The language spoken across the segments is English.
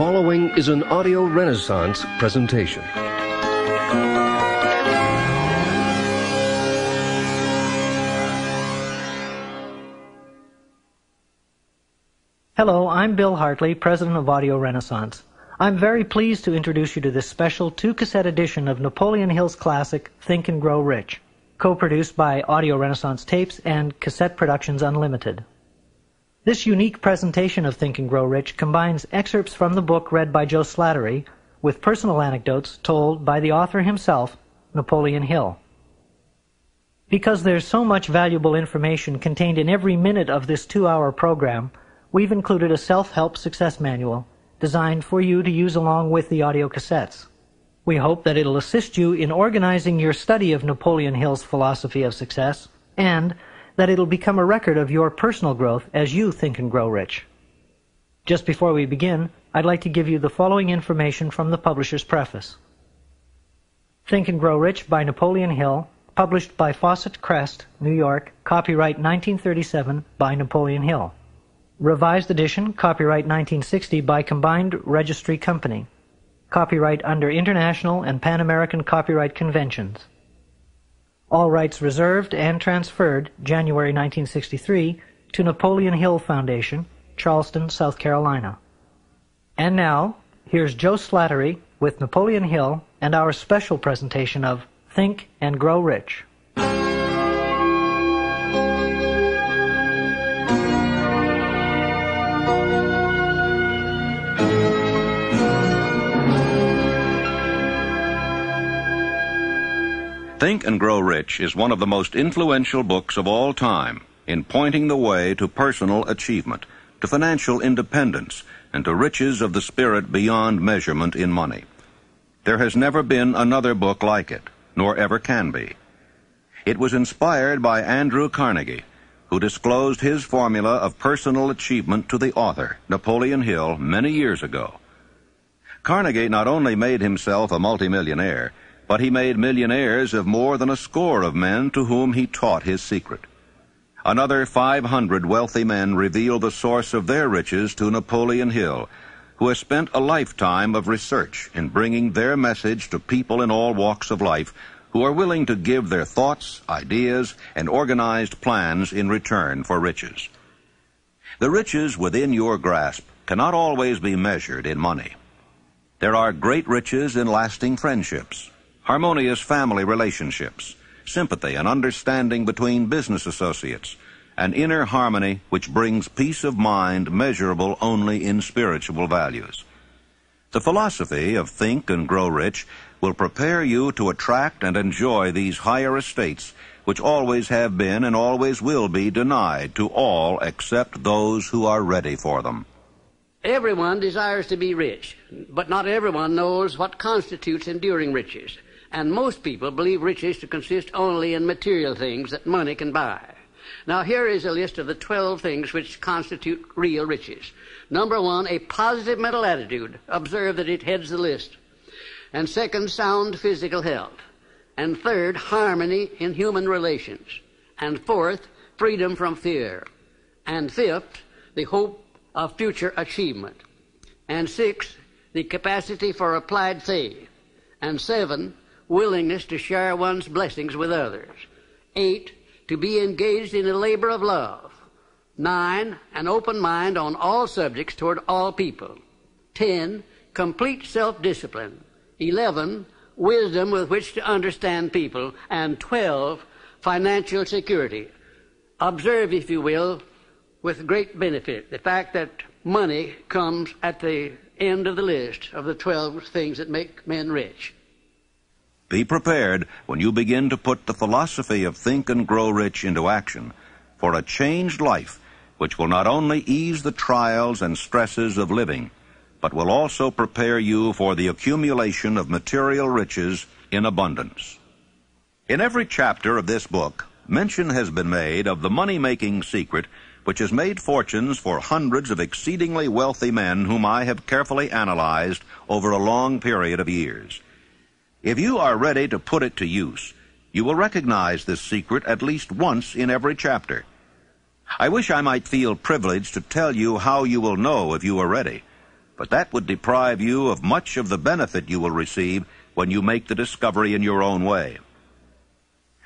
following is an audio renaissance presentation. Hello, I'm Bill Hartley, president of Audio Renaissance. I'm very pleased to introduce you to this special 2-cassette edition of Napoleon Hill's classic, Think and Grow Rich, co-produced by Audio Renaissance Tapes and Cassette Productions Unlimited. This unique presentation of Think and Grow Rich combines excerpts from the book read by Joe Slattery with personal anecdotes told by the author himself, Napoleon Hill. Because there's so much valuable information contained in every minute of this 2-hour program, we've included a self-help success manual designed for you to use along with the audio cassettes. We hope that it'll assist you in organizing your study of Napoleon Hill's philosophy of success, and that it'll become a record of your personal growth as you think and grow rich. Just before we begin, I'd like to give you the following information from the publisher's preface. Think and Grow Rich by Napoleon Hill, published by Fawcett Crest, New York, copyright 1937 by Napoleon Hill. Revised edition, copyright 1960 by Combined Registry Company. Copyright under International and Pan American Copyright Conventions. All rights reserved and transferred, January 1963, to Napoleon Hill Foundation, Charleston, South Carolina. And now, here's Joe Slattery with Napoleon Hill and our special presentation of Think and Grow Rich. Think and Grow Rich is one of the most influential books of all time in pointing the way to personal achievement, to financial independence, and to riches of the spirit beyond measurement in money. There has never been another book like it, nor ever can be. It was inspired by Andrew Carnegie, who disclosed his formula of personal achievement to the author, Napoleon Hill, many years ago. Carnegie not only made himself a multimillionaire, but he made millionaires of more than a score of men to whom he taught his secret. Another 500 wealthy men revealed the source of their riches to Napoleon Hill, who has spent a lifetime of research in bringing their message to people in all walks of life who are willing to give their thoughts, ideas, and organized plans in return for riches. The riches within your grasp cannot always be measured in money. There are great riches in lasting friendships, harmonious family relationships, sympathy and understanding between business associates, an inner harmony which brings peace of mind measurable only in spiritual values. The philosophy of Think and Grow Rich will prepare you to attract and enjoy these higher estates which always have been and always will be denied to all except those who are ready for them. Everyone desires to be rich, but not everyone knows what constitutes enduring riches. And most people believe riches to consist only in material things that money can buy. Now here is a list of the 12 things which constitute real riches. Number 1, a positive mental attitude. Observe that it heads the list. And second, sound physical health. And third, harmony in human relations. And fourth, freedom from fear. And fifth, the hope of future achievement. And sixth, the capacity for applied faith. And 7, willingness to share one's blessings with others. 8, to be engaged in a labor of love. 9, an open mind on all subjects toward all people. 10, complete self-discipline. 11, wisdom with which to understand people. And 12, financial security. Observe, if you will, with great benefit, the fact that money comes at the end of the list of the 12 things that make men rich. Be prepared when you begin to put the philosophy of Think and Grow Rich into action for a changed life which will not only ease the trials and stresses of living, but will also prepare you for the accumulation of material riches in abundance. In every chapter of this book, mention has been made of the money-making secret which has made fortunes for hundreds of exceedingly wealthy men whom I have carefully analyzed over a long period of years. If you are ready to put it to use, you will recognize this secret at least once in every chapter. I wish I might feel privileged to tell you how you will know if you are ready, but that would deprive you of much of the benefit you will receive when you make the discovery in your own way.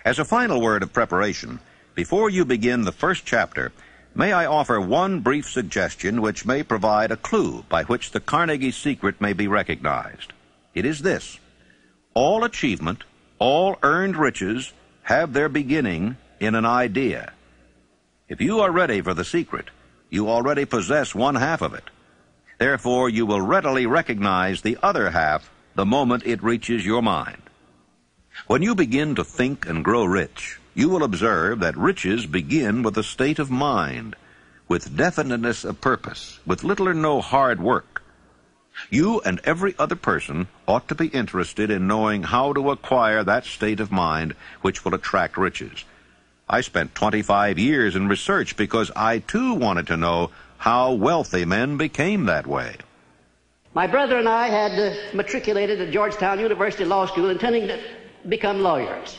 As a final word of preparation, before you begin the first chapter, may I offer one brief suggestion which may provide a clue by which the Carnegie secret may be recognized. It is this: all achievement, all earned riches have their beginning in an idea. If you are ready for the secret, you already possess one half of it. Therefore, you will readily recognize the other half the moment it reaches your mind. When you begin to think and grow rich, you will observe that riches begin with a state of mind, with definiteness of purpose, with little or no hard work. You and every other person ought to be interested in knowing how to acquire that state of mind which will attract riches. I spent 25 years in research because I too wanted to know how wealthy men became that way. My brother and I had matriculated at Georgetown University Law School intending to become lawyers.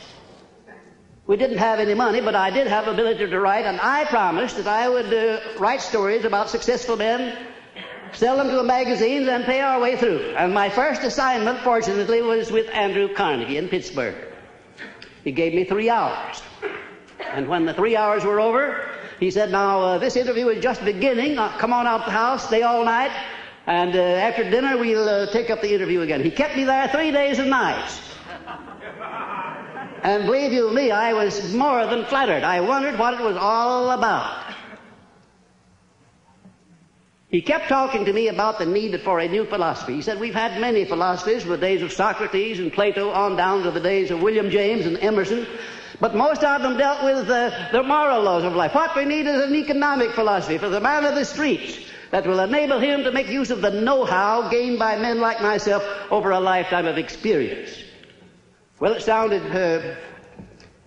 We didn't have any money, but I did have ability to write, and I promised that I would write stories about successful men, sell them to the magazines, and pay our way through. And my first assignment, fortunately, was with Andrew Carnegie in Pittsburgh. He gave me 3 hours. And when the 3 hours were over, he said, now, this interview is just beginning. Come on out the house, stay all night, and after dinner we'll take up the interview again. He kept me there 3 days and nights. And believe you me, I was more than flattered. I wondered what it was all about. He kept talking to me about the need for a new philosophy. He said, we've had many philosophies from the days of Socrates and Plato on down to the days of William James and Emerson, but most of them dealt with the moral laws of life. What we need is an economic philosophy for the man of the streets that will enable him to make use of the know-how gained by men like myself over a lifetime of experience. Well, it sounded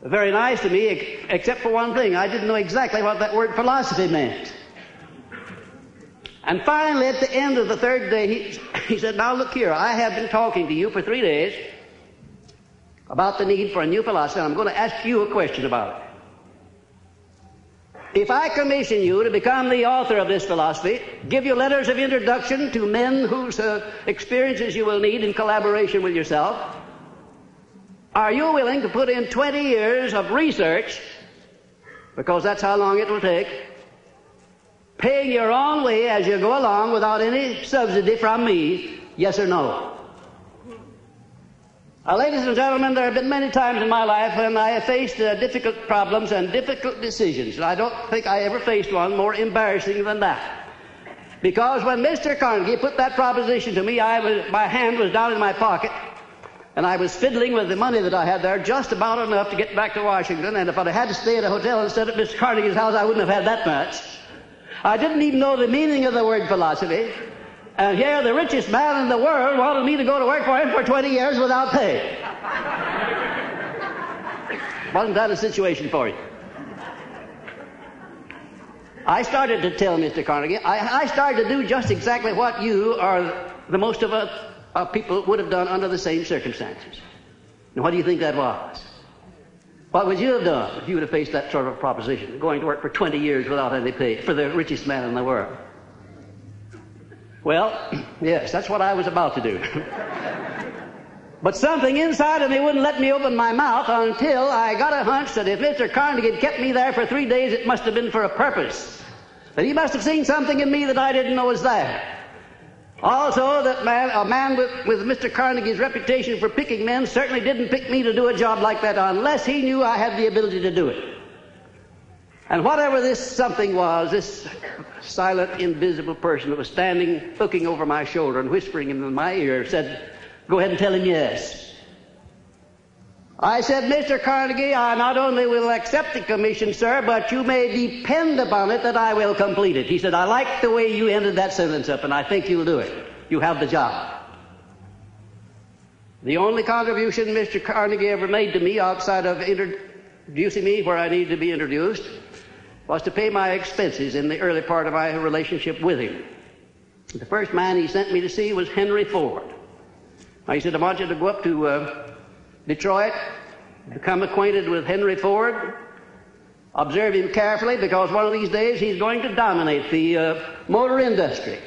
very nice to me, except for one thing. I didn't know exactly what that word philosophy meant. And finally, at the end of the third day, he said, now look here, I have been talking to you for 3 days about the need for a new philosophy, and I'm going to ask you a question about it. If I commission you to become the author of this philosophy, give you letters of introduction to men whose experiences you will need in collaboration with yourself, are you willing to put in 20 years of research, because that's how long it will take, paying your own way as you go along without any subsidy from me, yes or no? Ladies and gentlemen, there have been many times in my life when I have faced difficult problems and difficult decisions, and I don't think I ever faced one more embarrassing than that. Because when Mr. Carnegie put that proposition to me, my hand was down in my pocket, and I was fiddling with the money that I had there just about enough to get back to Washington, and if I'd had to stay at a hotel instead of Mr. Carnegie's house, I wouldn't have had that much. I didn't even know the meaning of the word philosophy, and here the richest man in the world wanted me to go to work for him for 20 years without pay. Wasn't that a situation for you? I started to tell Mr. Carnegie, I started to do just exactly what you or the most of us people would have done under the same circumstances. And what do you think that was? What would you have done if you would have faced that sort of proposition, going to work for 20 years without any pay for the richest man in the world? Well, yes, that's what I was about to do. But something inside of me wouldn't let me open my mouth until I got a hunch that if Mr. Carnegie had kept me there for 3 days, it must have been for a purpose. That he must have seen something in me that I didn't know was there. Also, that a man with Mr. Carnegie's reputation for picking men certainly didn't pick me to do a job like that unless he knew I had the ability to do it. And whatever this something was, this silent, invisible person that was standing, looking over my shoulder and whispering in my ear, said, go ahead and tell him yes. I said, Mr. Carnegie, I not only will accept the commission, sir, but you may depend upon it that I will complete it. He said, I like the way you ended that sentence up, and I think you'll do it. You have the job. The only contribution Mr. Carnegie ever made to me outside of introducing me where I needed to be introduced was to pay my expenses in the early part of my relationship with him. The first man he sent me to see was Henry Ford. He said, I want you to go up to Detroit, become acquainted with Henry Ford, observe him carefully, because one of these days he's going to dominate the motor industry.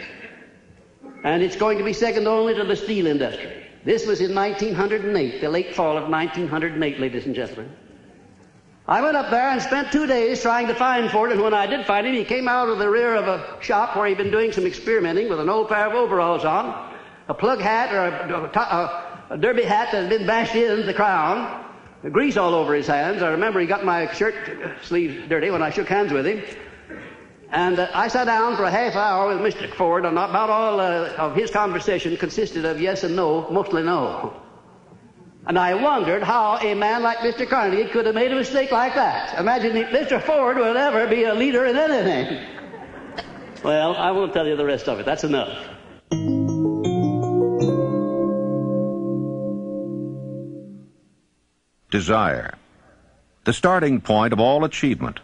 and it's going to be second only to the steel industry. This was in 1908, the late fall of 1908, ladies and gentlemen. I went up there and spent 2 days trying to find Ford, and when I did find him, he came out of the rear of a shop where he'd been doing some experimenting with an old pair of overalls on, a plug hat or a derby hat that had been bashed into the crown, grease all over his hands. I remember he got my shirt sleeves dirty when I shook hands with him. And I sat down for a half hour with Mr. Ford, and about all of his conversation consisted of yes and no, mostly no. And I wondered how a man like Mr. Carnegie could have made a mistake like that. Imagine if Mr. Ford would ever be a leader in anything. Well, I won't tell you the rest of it. That's enough. Desire. The starting point of all achievement.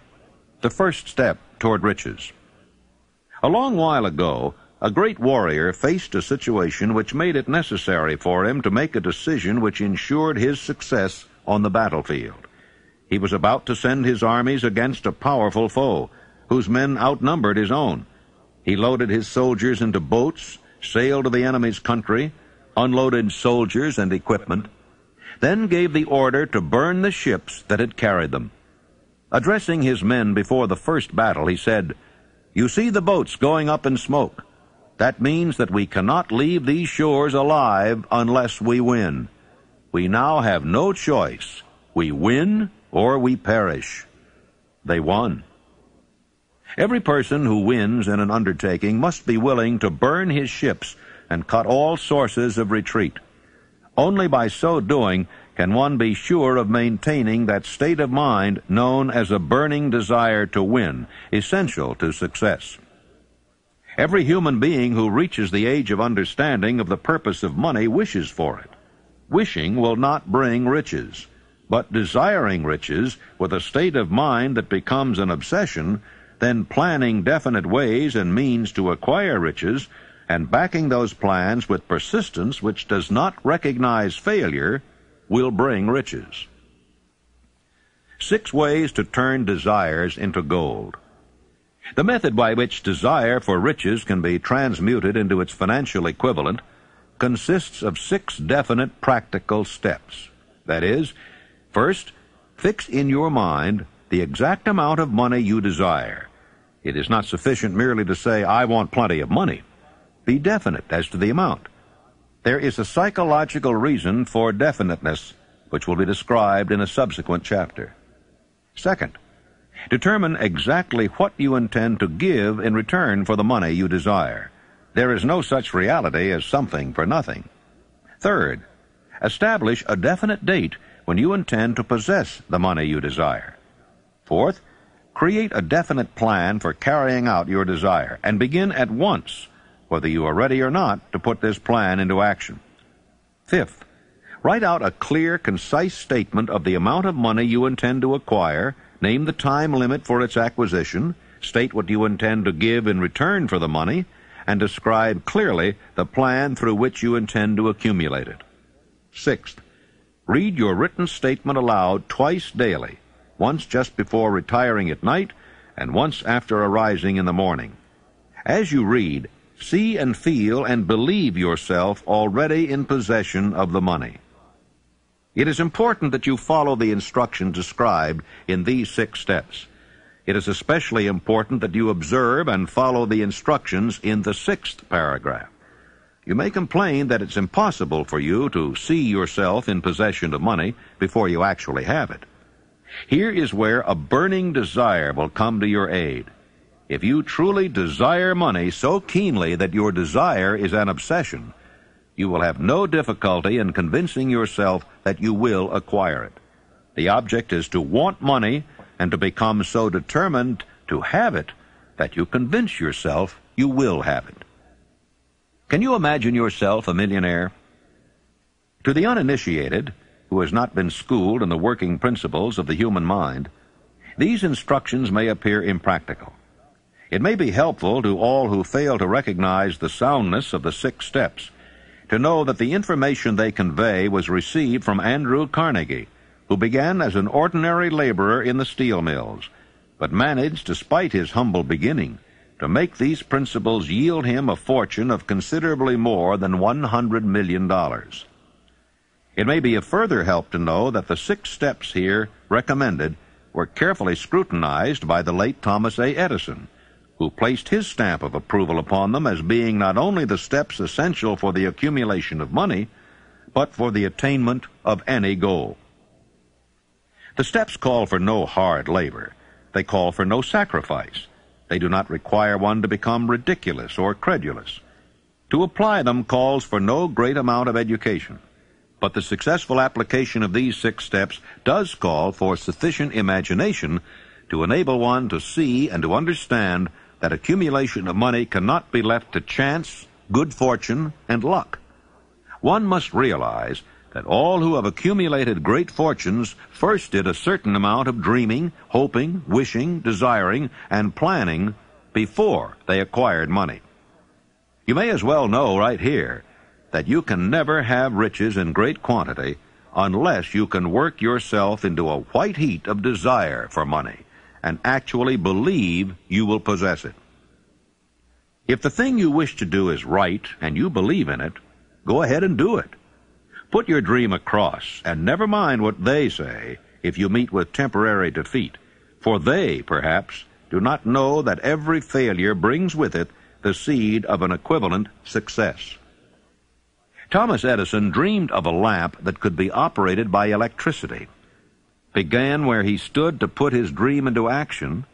The first step toward riches. A long while ago, a great warrior faced a situation which made it necessary for him to make a decision which ensured his success on the battlefield. He was about to send his armies against a powerful foe, whose men outnumbered his own. He loaded his soldiers into boats, sailed to the enemy's country, unloaded soldiers and equipment, then gave the order to burn the ships that had carried them. Addressing his men before the first battle, he said, "You see the boats going up in smoke. That means that we cannot leave these shores alive unless we win. We now have no choice. We win or we perish." They won. Every person who wins in an undertaking must be willing to burn his ships and cut all sources of retreat. Only by so doing can one be sure of maintaining that state of mind known as a burning desire to win, essential to success. Every human being who reaches the age of understanding of the purpose of money wishes for it. Wishing will not bring riches, but desiring riches with a state of mind that becomes an obsession, then planning definite ways and means to acquire riches, and backing those plans with persistence which does not recognize failure, will bring riches. 6 ways to turn desires into gold. The method by which desire for riches can be transmuted into its financial equivalent consists of 6 definite practical steps. That is, first, fix in your mind the exact amount of money you desire. It is not sufficient merely to say, "I want plenty of money." Be definite as to the amount. There is a psychological reason for definiteness, which will be described in a subsequent chapter. Second, determine exactly what you intend to give in return for the money you desire. There is no such reality as something for nothing. Third, establish a definite date when you intend to possess the money you desire. Fourth, create a definite plan for carrying out your desire, and begin at once, whether you are ready or not, to put this plan into action. Fifth, write out a clear, concise statement of the amount of money you intend to acquire, name the time limit for its acquisition, state what you intend to give in return for the money, and describe clearly the plan through which you intend to accumulate it. Sixth, read your written statement aloud twice daily, once just before retiring at night and once after arising in the morning. As you read, see and feel and believe yourself already in possession of the money. It is important that you follow the instructions described in these 6 steps. It is especially important that you observe and follow the instructions in the 6th paragraph. You may complain that it's impossible for you to see yourself in possession of money before you actually have it. Here is where a burning desire will come to your aid. If you truly desire money so keenly that your desire is an obsession, you will have no difficulty in convincing yourself that you will acquire it. The object is to want money and to become so determined to have it that you convince yourself you will have it. Can you imagine yourself a millionaire? To the uninitiated, who has not been schooled in the working principles of the human mind, these instructions may appear impractical. It may be helpful to all who fail to recognize the soundness of the 6 steps to know that the information they convey was received from Andrew Carnegie, who began as an ordinary laborer in the steel mills, but managed, despite his humble beginning, to make these principles yield him a fortune of considerably more than $100 million. It may be a further help to know that the 6 steps here recommended were carefully scrutinized by the late Thomas A. Edison, who placed his stamp of approval upon them as being not only the steps essential for the accumulation of money, but for the attainment of any goal. The steps call for no hard labor. They call for no sacrifice. They do not require one to become ridiculous or credulous. To apply them calls for no great amount of education. But the successful application of these 6 steps does call for sufficient imagination to enable one to see and to understand that accumulation of money cannot be left to chance, good fortune, and luck. One must realize that all who have accumulated great fortunes first did a certain amount of dreaming, hoping, wishing, desiring, and planning before they acquired money. You may as well know right here that you can never have riches in great quantity unless you can work yourself into a white heat of desire for money and actually believe you will possess it. If the thing you wish to do is right and you believe in it, go ahead and do it. Put your dream across, and never mind what they say if you meet with temporary defeat, for they, perhaps, do not know that every failure brings with it the seed of an equivalent success. Thomas Edison dreamed of a lamp that could be operated by electricity, began where he stood to put his dream into action,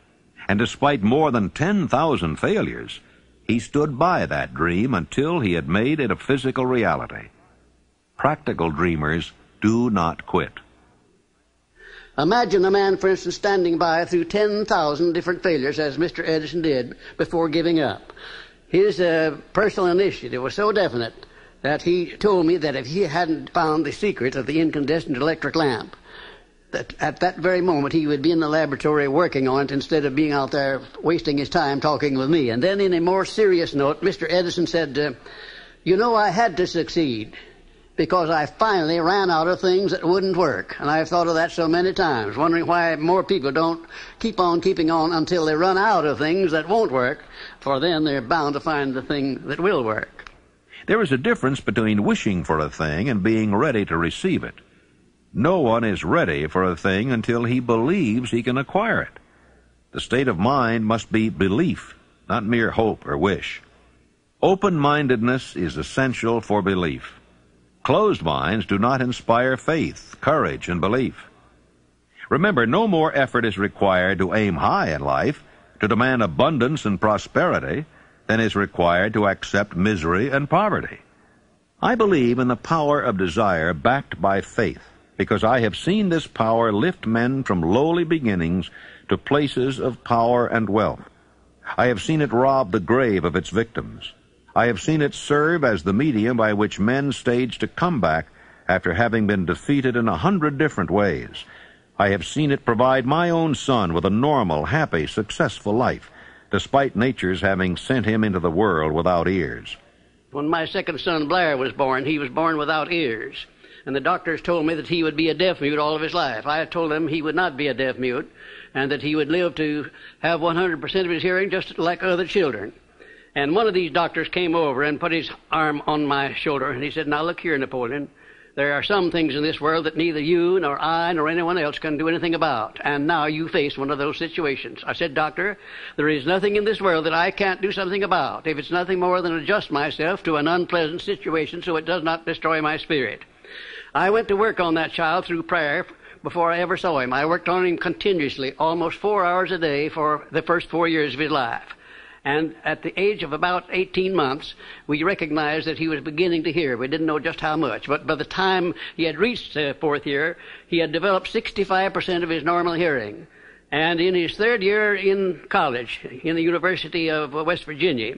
and despite more than 10,000 failures, he stood by that dream until he had made it a physical reality. Practical dreamers do not quit. Imagine a man, for instance, standing by through 10,000 different failures, as Mr. Edison did, before giving up. His personal initiative was so definite that he told me that if he hadn't found the secret of the incandescent electric lamp, that at that very moment he would be in the laboratory working on it instead of being out there wasting his time talking with me. And then in a more serious note, Mr. Edison said, you know, I had to succeed because I finally ran out of things that wouldn't work. And I've thought of that so many times, wondering why more people don't keep on keeping on until they run out of things that won't work, for then they're bound to find the thing that will work. There is a difference between wishing for a thing and being ready to receive it. No one is ready for a thing until he believes he can acquire it. The state of mind must be belief, not mere hope or wish. Open-mindedness is essential for belief. Closed minds do not inspire faith, courage, and belief. Remember, no more effort is required to aim high in life, to demand abundance and prosperity, than is required to accept misery and poverty. I believe in the power of desire backed by faith, because I have seen this power lift men from lowly beginnings to places of power and wealth. I have seen it rob the grave of its victims. I have seen it serve as the medium by which men staged a comeback after having been defeated in 100 different ways. I have seen it provide my own son with a normal, happy, successful life, despite nature's having sent him into the world without ears. When my second son, Blair, was born, he was born without ears. And the doctors told me that he would be a deaf mute all of his life. I told him he would not be a deaf mute, and that he would live to have 100% of his hearing just like other children. And one of these doctors came over and put his arm on my shoulder, and he said, now look here, Napoleon, there are some things in this world that neither you nor I nor anyone else can do anything about, and now you face one of those situations. I said, Doctor, there is nothing in this world that I can't do something about, if it's nothing more than adjust myself to an unpleasant situation so it does not destroy my spirit. I went to work on that child through prayer before I ever saw him. I worked on him continuously, almost 4 hours a day for the first 4 years of his life. And at the age of about 18 months, we recognized that he was beginning to hear. We didn't know just how much. But by the time he had reached the 4th year, he had developed 65% of his normal hearing. And in his 3rd year in college, in the University of West Virginia,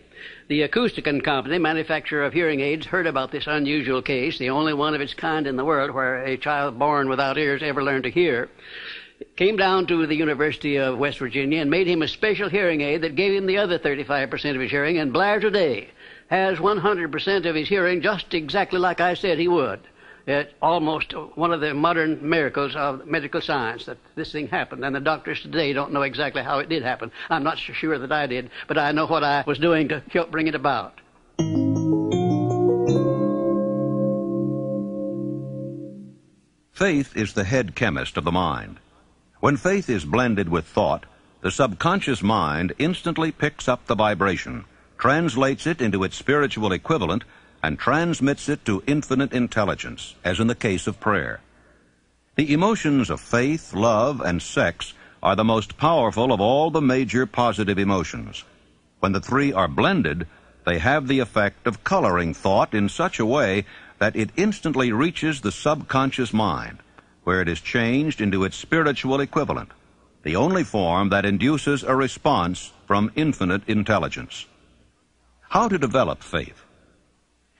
the Acousticon Company, manufacturer of hearing aids, heard about this unusual case, the only one of its kind in the world where a child born without ears ever learned to hear. Came down to the University of West Virginia and made him a special hearing aid that gave him the other 35% of his hearing, and Blair today has 100% of his hearing just exactly like I said he would. It's almost one of the modern miracles of medical science that this thing happened, and the doctors today don't know exactly how it did happen. I'm not so sure that I did, but I know what I was doing to help bring it about. Faith is the head chemist of the mind. When faith is blended with thought, the subconscious mind instantly picks up the vibration, translates it into its spiritual equivalent, and transmits it to infinite intelligence, as in the case of prayer. The emotions of faith, love, and sex are the most powerful of all the major positive emotions. When the three are blended, they have the effect of coloring thought in such a way that it instantly reaches the subconscious mind, where it is changed into its spiritual equivalent, the only form that induces a response from infinite intelligence. How to develop faith?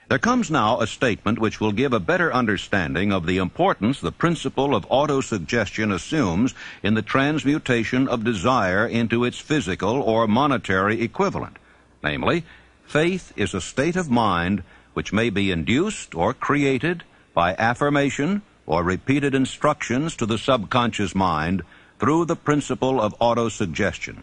There comes now a statement which will give a better understanding of the importance the principle of autosuggestion assumes in the transmutation of desire into its physical or monetary equivalent. Namely, faith is a state of mind which may be induced or created by affirmation or repeated instructions to the subconscious mind through the principle of autosuggestion.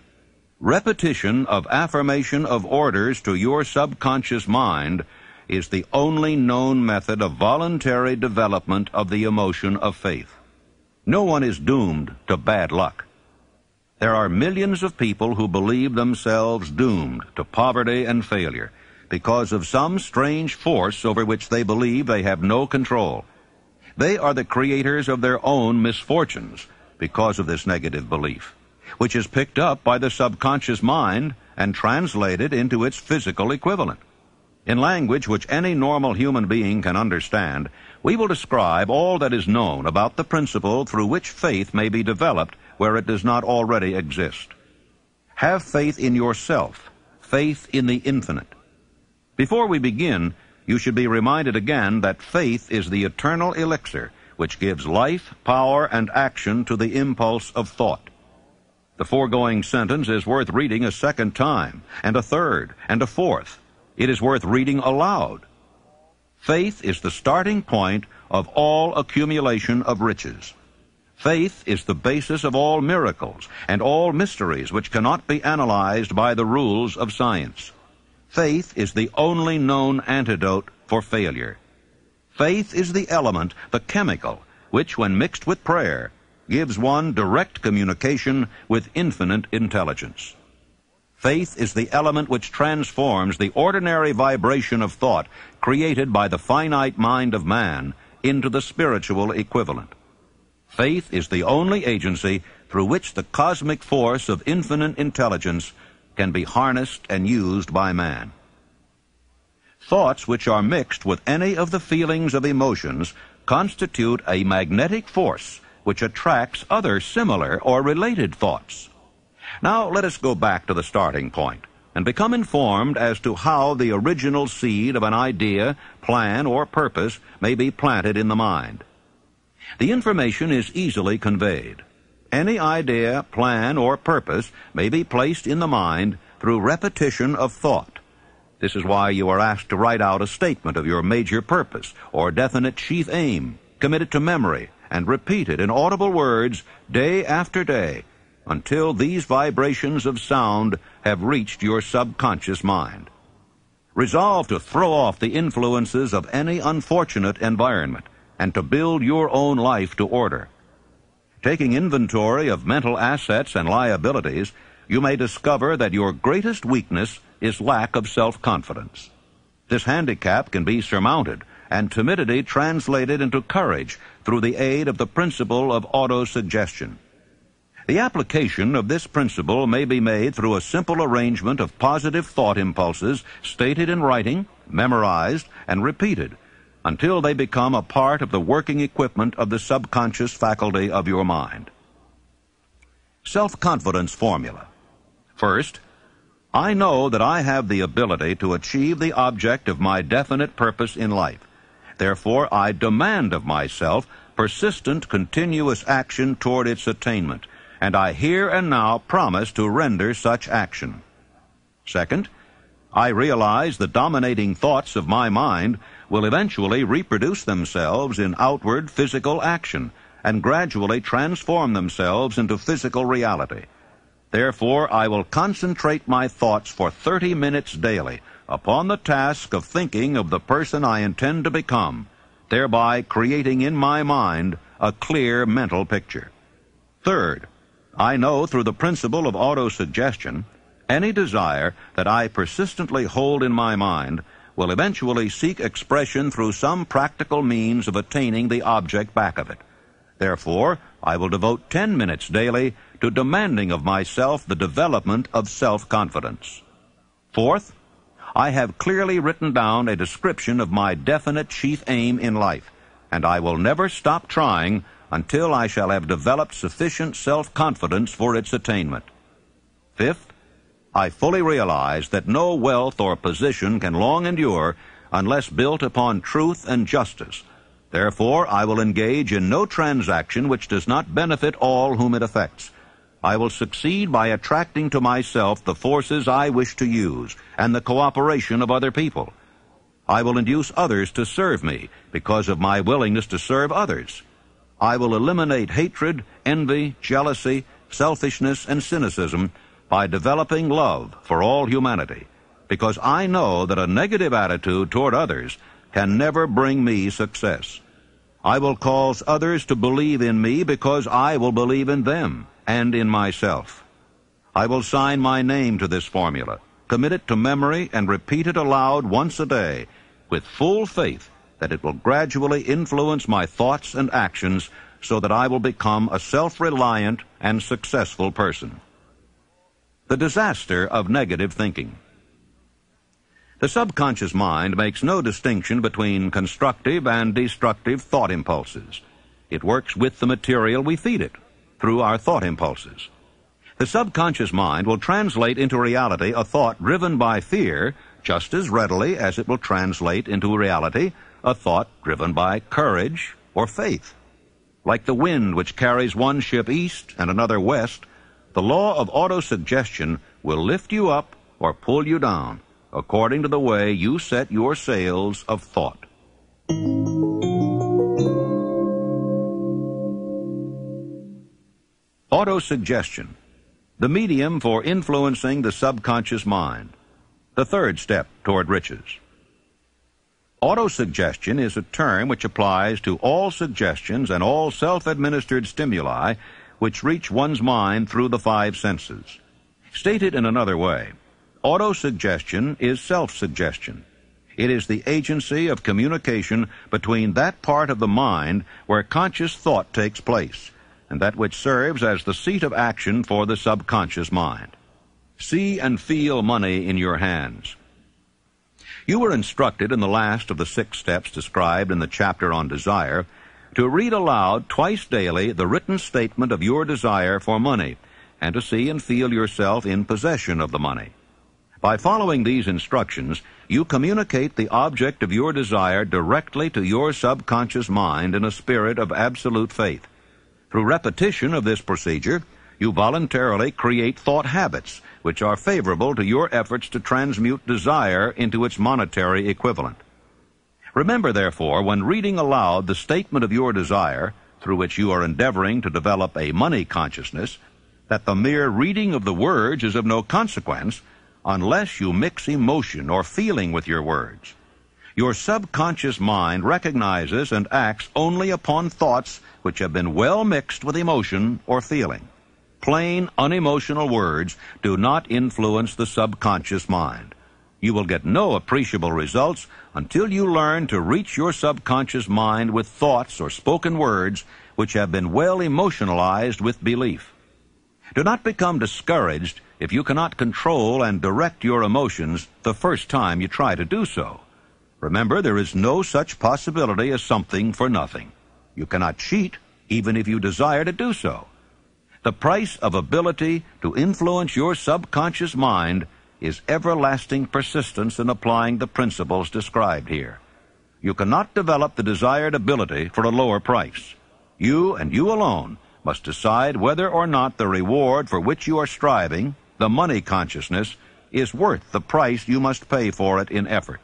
Repetition of affirmation of orders to your subconscious mind is the only known method of voluntary development of the emotion of faith. No one is doomed to bad luck. There are millions of people who believe themselves doomed to poverty and failure because of some strange force over which they believe they have no control. They are the creators of their own misfortunes because of this negative belief, which is picked up by the subconscious mind and translated into its physical equivalent. In language which any normal human being can understand, we will describe all that is known about the principle through which faith may be developed where it does not already exist. Have faith in yourself, faith in the infinite. Before we begin, you should be reminded again that faith is the eternal elixir which gives life, power, and action to the impulse of thought. The foregoing sentence is worth reading a second time, and a third, and a fourth. It is worth reading aloud. Faith is the starting point of all accumulation of riches. Faith is the basis of all miracles and all mysteries which cannot be analyzed by the rules of science. Faith is the only known antidote for failure. Faith is the element, the chemical, which, when mixed with prayer, gives one direct communication with infinite intelligence. Faith is the element which transforms the ordinary vibration of thought created by the finite mind of man into the spiritual equivalent. Faith is the only agency through which the cosmic force of infinite intelligence can be harnessed and used by man. Thoughts which are mixed with any of the feelings of emotions constitute a magnetic force which attracts other similar or related thoughts. Now let us go back to the starting point and become informed as to how the original seed of an idea, plan, or purpose may be planted in the mind. The information is easily conveyed. Any idea, plan, or purpose may be placed in the mind through repetition of thought. This is why you are asked to write out a statement of your major purpose or definite chief aim, commit it to memory, and repeat it in audible words day after day until these vibrations of sound have reached your subconscious mind. Resolve to throw off the influences of any unfortunate environment and to build your own life to order. Taking inventory of mental assets and liabilities, you may discover that your greatest weakness is lack of self-confidence. This handicap can be surmounted and timidity translated into courage through the aid of the principle of autosuggestion. The application of this principle may be made through a simple arrangement of positive thought impulses stated in writing, memorized, and repeated until they become a part of the working equipment of the subconscious faculty of your mind. Self-confidence formula. First, I know that I have the ability to achieve the object of my definite purpose in life. Therefore, I demand of myself persistent, continuous action toward its attainment, and I here and now promise to render such action. Second, I realize the dominating thoughts of my mind will eventually reproduce themselves in outward physical action and gradually transform themselves into physical reality. Therefore, I will concentrate my thoughts for 30 minutes daily upon the task of thinking of the person I intend to become, thereby creating in my mind a clear mental picture. Third, I know through the principle of autosuggestion, any desire that I persistently hold in my mind will eventually seek expression through some practical means of attaining the object back of it. Therefore, I will devote 10 minutes daily to demanding of myself the development of self-confidence. Fourth, I have clearly written down a description of my definite chief aim in life, and I will never stop trying until I shall have developed sufficient self-confidence for its attainment. Fifth, I fully realize that no wealth or position can long endure unless built upon truth and justice. Therefore, I will engage in no transaction which does not benefit all whom it affects. I will succeed by attracting to myself the forces I wish to use and the cooperation of other people. I will induce others to serve me because of my willingness to serve others. I will eliminate hatred, envy, jealousy, selfishness, and cynicism by developing love for all humanity, because I know that a negative attitude toward others can never bring me success. I will cause others to believe in me because I will believe in them and in myself. I will sign my name to this formula, commit it to memory, and repeat it aloud once a day, with full faith that it will gradually influence my thoughts and actions so that I will become a self-reliant and successful person. The disaster of negative thinking. The subconscious mind makes no distinction between constructive and destructive thought impulses. It works with the material we feed it, through our thought impulses. The subconscious mind will translate into reality a thought driven by fear just as readily as it will translate into reality a thought driven by courage or faith. Like the wind which carries one ship east and another west, the law of autosuggestion will lift you up or pull you down according to the way you set your sails of thought. Autosuggestion, the medium for influencing the subconscious mind, the third step toward riches. Autosuggestion is a term which applies to all suggestions and all self-administered stimuli which reach one's mind through the five senses. Stated in another way, autosuggestion is self-suggestion. It is the agency of communication between that part of the mind where conscious thought takes place, and that which serves as the seat of action for the subconscious mind. See and feel money in your hands. You were instructed in the last of the 6 steps described in the chapter on desire to read aloud twice daily the written statement of your desire for money, and to see and feel yourself in possession of the money. By following these instructions, you communicate the object of your desire directly to your subconscious mind in a spirit of absolute faith. Through repetition of this procedure, you voluntarily create thought habits which are favorable to your efforts to transmute desire into its monetary equivalent. Remember, therefore, when reading aloud the statement of your desire, through which you are endeavoring to develop a money consciousness, that the mere reading of the words is of no consequence unless you mix emotion or feeling with your words. Your subconscious mind recognizes and acts only upon thoughts which have been well mixed with emotion or feeling. Plain, unemotional words do not influence the subconscious mind. You will get no appreciable results until you learn to reach your subconscious mind with thoughts or spoken words which have been well emotionalized with belief. Do not become discouraged if you cannot control and direct your emotions the first time you try to do so. Remember, there is no such possibility as something for nothing. You cannot cheat, even if you desire to do so. The price of ability to influence your subconscious mind is everlasting persistence in applying the principles described here. You cannot develop the desired ability for a lower price. You and you alone must decide whether or not the reward for which you are striving, the money consciousness, is worth the price you must pay for it in effort.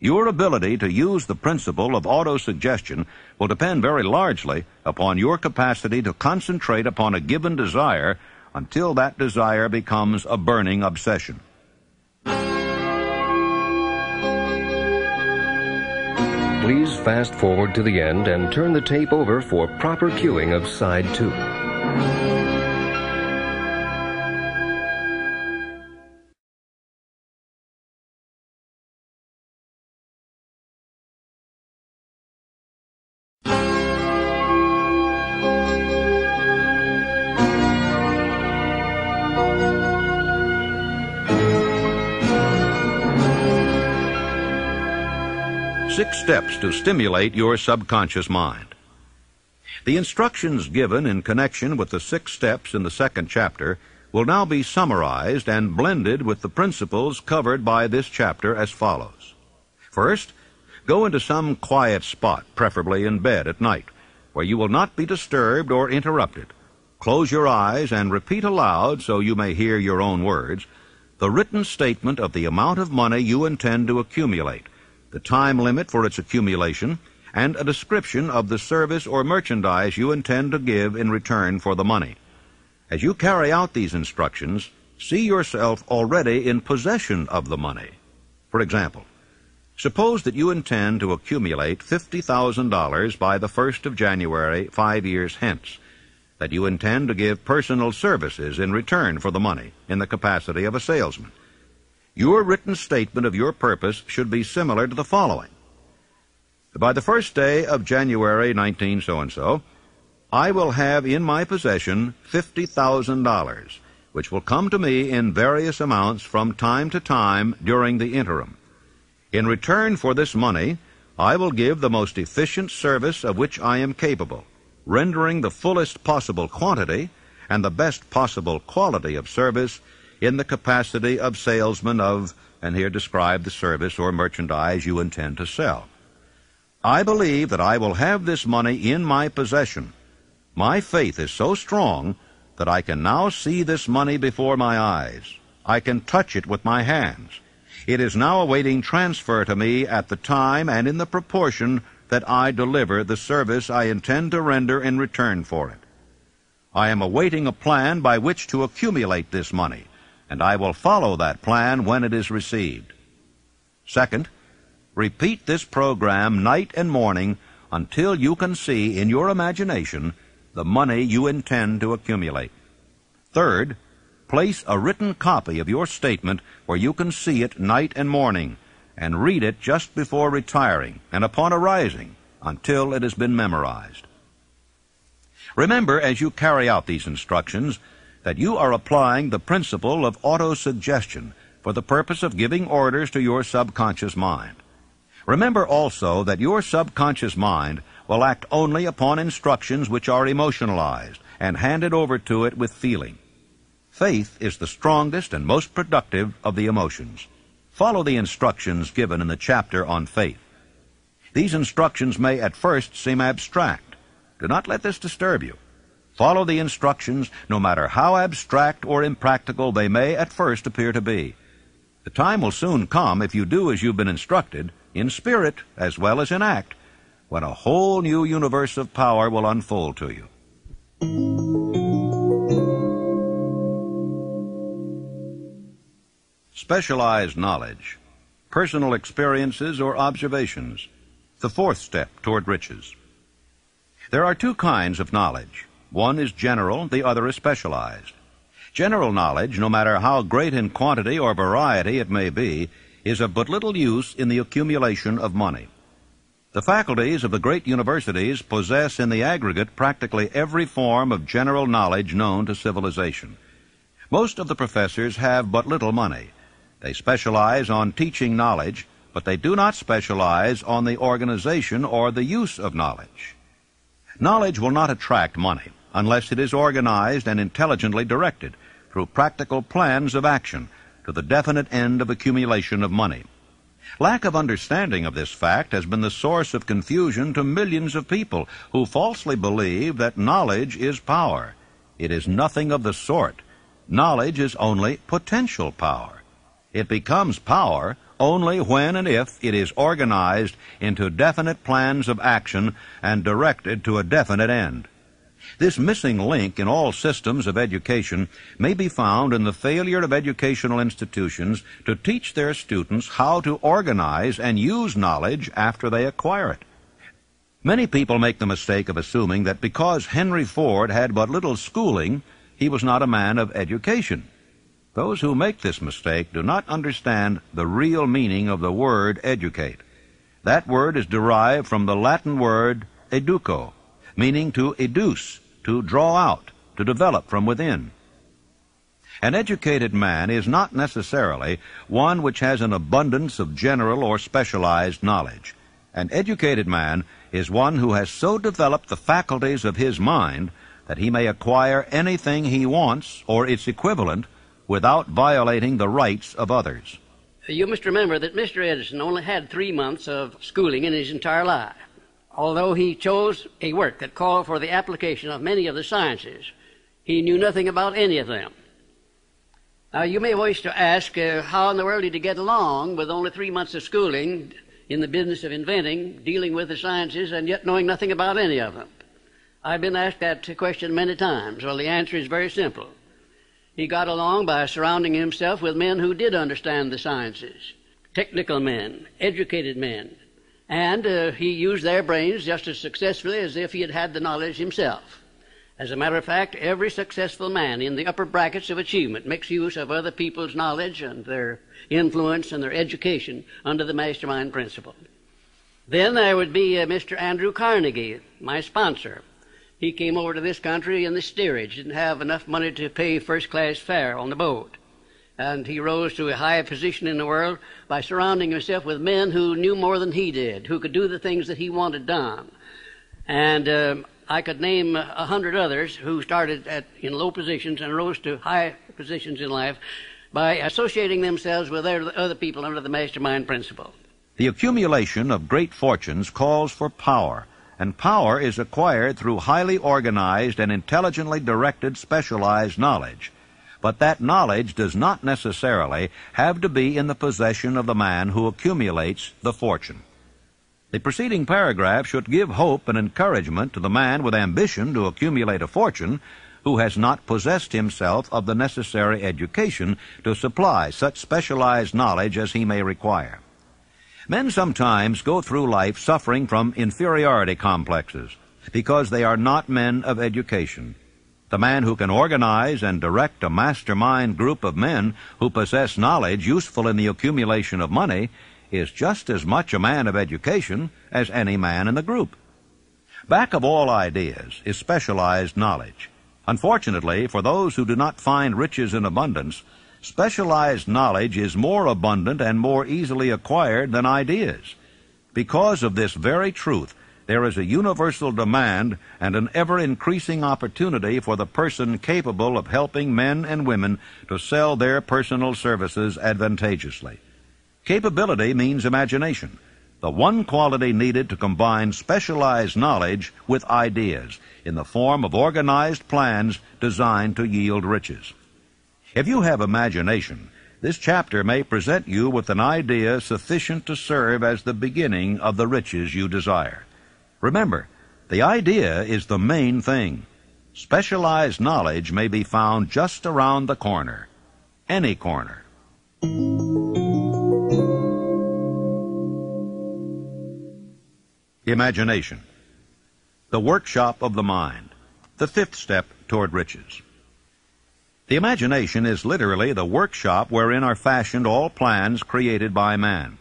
Your ability to use the principle of autosuggestion will depend very largely upon your capacity to concentrate upon a given desire until that desire becomes a burning obsession. Please fast forward to the end and turn the tape over for proper cueing of side 2. Six steps to stimulate your subconscious mind. The instructions given in connection with the 6 steps in the 2nd chapter will now be summarized and blended with the principles covered by this chapter as follows. First, go into some quiet spot, preferably in bed at night, where you will not be disturbed or interrupted. Close your eyes and repeat aloud, so you may hear your own words, the written statement of the amount of money you intend to accumulate, the time limit for its accumulation, and a description of the service or merchandise you intend to give in return for the money. As you carry out these instructions, see yourself already in possession of the money. For example, suppose that you intend to accumulate $50,000 by the 1st of January 5 years hence, that you intend to give personal services in return for the money in the capacity of a salesman. Your written statement of your purpose should be similar to the following. By the 1st day of January 19 so-and-so, I will have in my possession $50,000, which will come to me in various amounts from time to time during the interim. In return for this money, I will give the most efficient service of which I am capable, rendering the fullest possible quantity and the best possible quality of service in the capacity of salesman of, and here describe the service or merchandise you intend to sell. I believe that I will have this money in my possession. My faith is so strong that I can now see this money before my eyes. I can touch it with my hands. It is now awaiting transfer to me at the time and in the proportion that I deliver the service I intend to render in return for it. I am awaiting a plan by which to accumulate this money, and I will follow that plan when it is received. Second, repeat this program night and morning until you can see in your imagination the money you intend to accumulate. Third, place a written copy of your statement where you can see it night and morning, and read it just before retiring and upon arising until it has been memorized. Remember, as you carry out these instructions, that you are applying the principle of autosuggestion for the purpose of giving orders to your subconscious mind. Remember also that your subconscious mind will act only upon instructions which are emotionalized and handed over to it with feeling. Faith is the strongest and most productive of the emotions. Follow the instructions given in the chapter on faith. These instructions may at first seem abstract. Do not let this disturb you. Follow the instructions, no matter how abstract or impractical they may at first appear to be. The time will soon come, if you do as you've been instructed, in spirit as well as in act, when a whole new universe of power will unfold to you. Specialized knowledge, personal experiences or observations, the 4th step toward riches. There are 2 kinds of knowledge. One is general, the other is specialized. General knowledge, no matter how great in quantity or variety it may be, is of but little use in the accumulation of money. The faculties of the great universities possess in the aggregate practically every form of general knowledge known to civilization. Most of the professors have but little money. They specialize on teaching knowledge, but they do not specialize on the organization or the use of knowledge. Knowledge will not attract money unless it is organized and intelligently directed through practical plans of action to the definite end of accumulation of money. Lack of understanding of this fact has been the source of confusion to millions of people who falsely believe that knowledge is power. It is nothing of the sort. Knowledge is only potential power. It becomes power only when and if it is organized into definite plans of action and directed to a definite end. This missing link in all systems of education may be found in the failure of educational institutions to teach their students how to organize and use knowledge after they acquire it. Many people make the mistake of assuming that because Henry Ford had but little schooling, he was not a man of education. Those who make this mistake do not understand the real meaning of the word educate. That word is derived from the Latin word educo, meaning to educe, to draw out, to develop from within. An educated man is not necessarily one which has an abundance of general or specialized knowledge. An educated man is one who has so developed the faculties of his mind that he may acquire anything he wants or its equivalent without violating the rights of others. You must remember that Mr. Edison only had 3 months of schooling in his entire life. Although he chose a work that called for the application of many of the sciences, he knew nothing about any of them. Now, you may wish to ask, how in the world did he get along with only 3 months of schooling in the business of inventing, dealing with the sciences, and yet knowing nothing about any of them? I've been asked that question many times. Well, the answer is very simple. He got along by surrounding himself with men who did understand the sciences, technical men, educated men, and he used their brains just as successfully as if he had had the knowledge himself. As a matter of fact, every successful man in the upper brackets of achievement makes use of other people's knowledge and their influence and their education under the mastermind principle. Then there would be Mr. Andrew Carnegie, my sponsor. He came over to this country in the steerage, didn't have enough money to pay first-class fare on the boat. And he rose to a high position in the world by surrounding himself with men who knew more than he did, who could do the things that he wanted done. And I could name 100 others who started in low positions and rose to high positions in life by associating themselves with other people under the mastermind principle. The accumulation of great fortunes calls for power, and power is acquired through highly organized and intelligently directed specialized knowledge. But that knowledge does not necessarily have to be in the possession of the man who accumulates the fortune. The preceding paragraph should give hope and encouragement to the man with ambition to accumulate a fortune who has not possessed himself of the necessary education to supply such specialized knowledge as he may require. Men sometimes go through life suffering from inferiority complexes because they are not men of education. The man who can organize and direct a mastermind group of men who possess knowledge useful in the accumulation of money is just as much a man of education as any man in the group. Back of all ideas is specialized knowledge. Unfortunately, for those who do not find riches in abundance, specialized knowledge is more abundant and more easily acquired than ideas. Because of this very truth, there is a universal demand and an ever-increasing opportunity for the person capable of helping men and women to sell their personal services advantageously. Capability means imagination, the one quality needed to combine specialized knowledge with ideas in the form of organized plans designed to yield riches. If you have imagination, this chapter may present you with an idea sufficient to serve as the beginning of the riches you desire. Remember, the idea is the main thing. Specialized knowledge may be found just around the corner, any corner. Imagination, the workshop of the mind, the fifth step toward riches. The imagination is literally the workshop wherein are fashioned all plans created by man.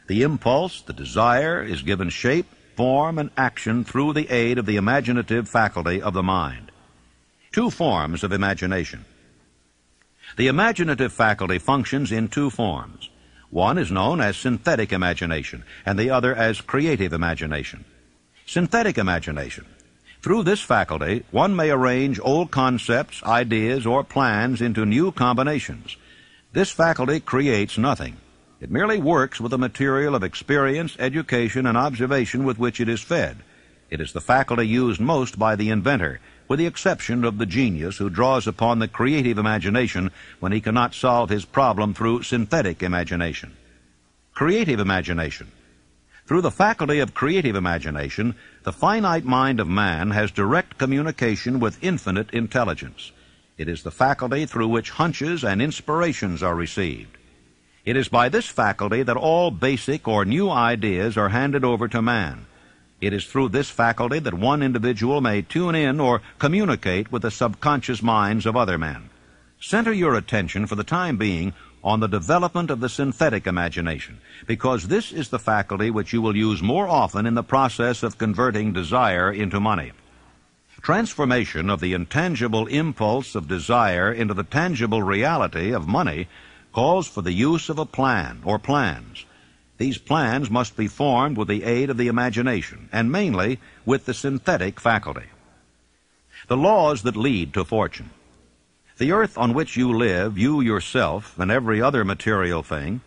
The impulse, the desire, is given shape, form, and action through the aid of the imaginative faculty of the mind. Two forms of imagination. The imaginative faculty functions in two forms. One is known as synthetic imagination, and the other as creative imagination. Synthetic imagination. Through this faculty, one may arrange old concepts, ideas, or plans into new combinations. This faculty creates nothing. It merely works with the material of experience, education, and observation with which it is fed. It is the faculty used most by the inventor, with the exception of the genius who draws upon the creative imagination when he cannot solve his problem through synthetic imagination. Creative imagination. Through the faculty of creative imagination, the finite mind of man has direct communication with infinite intelligence. It is the faculty through which hunches and inspirations are received. It is by this faculty that all basic or new ideas are handed over to man. It is through this faculty that one individual may tune in or communicate with the subconscious minds of other men. Center your attention for the time being on the development of the synthetic imagination, because this is the faculty which you will use more often in the process of converting desire into money. Transformation of the intangible impulse of desire into the tangible reality of money calls for the use of a plan or plans. These plans must be formed with the aid of the imagination, and mainly with the synthetic faculty. The laws that lead to fortune. The earth on which you live, you yourself, and every other material thing,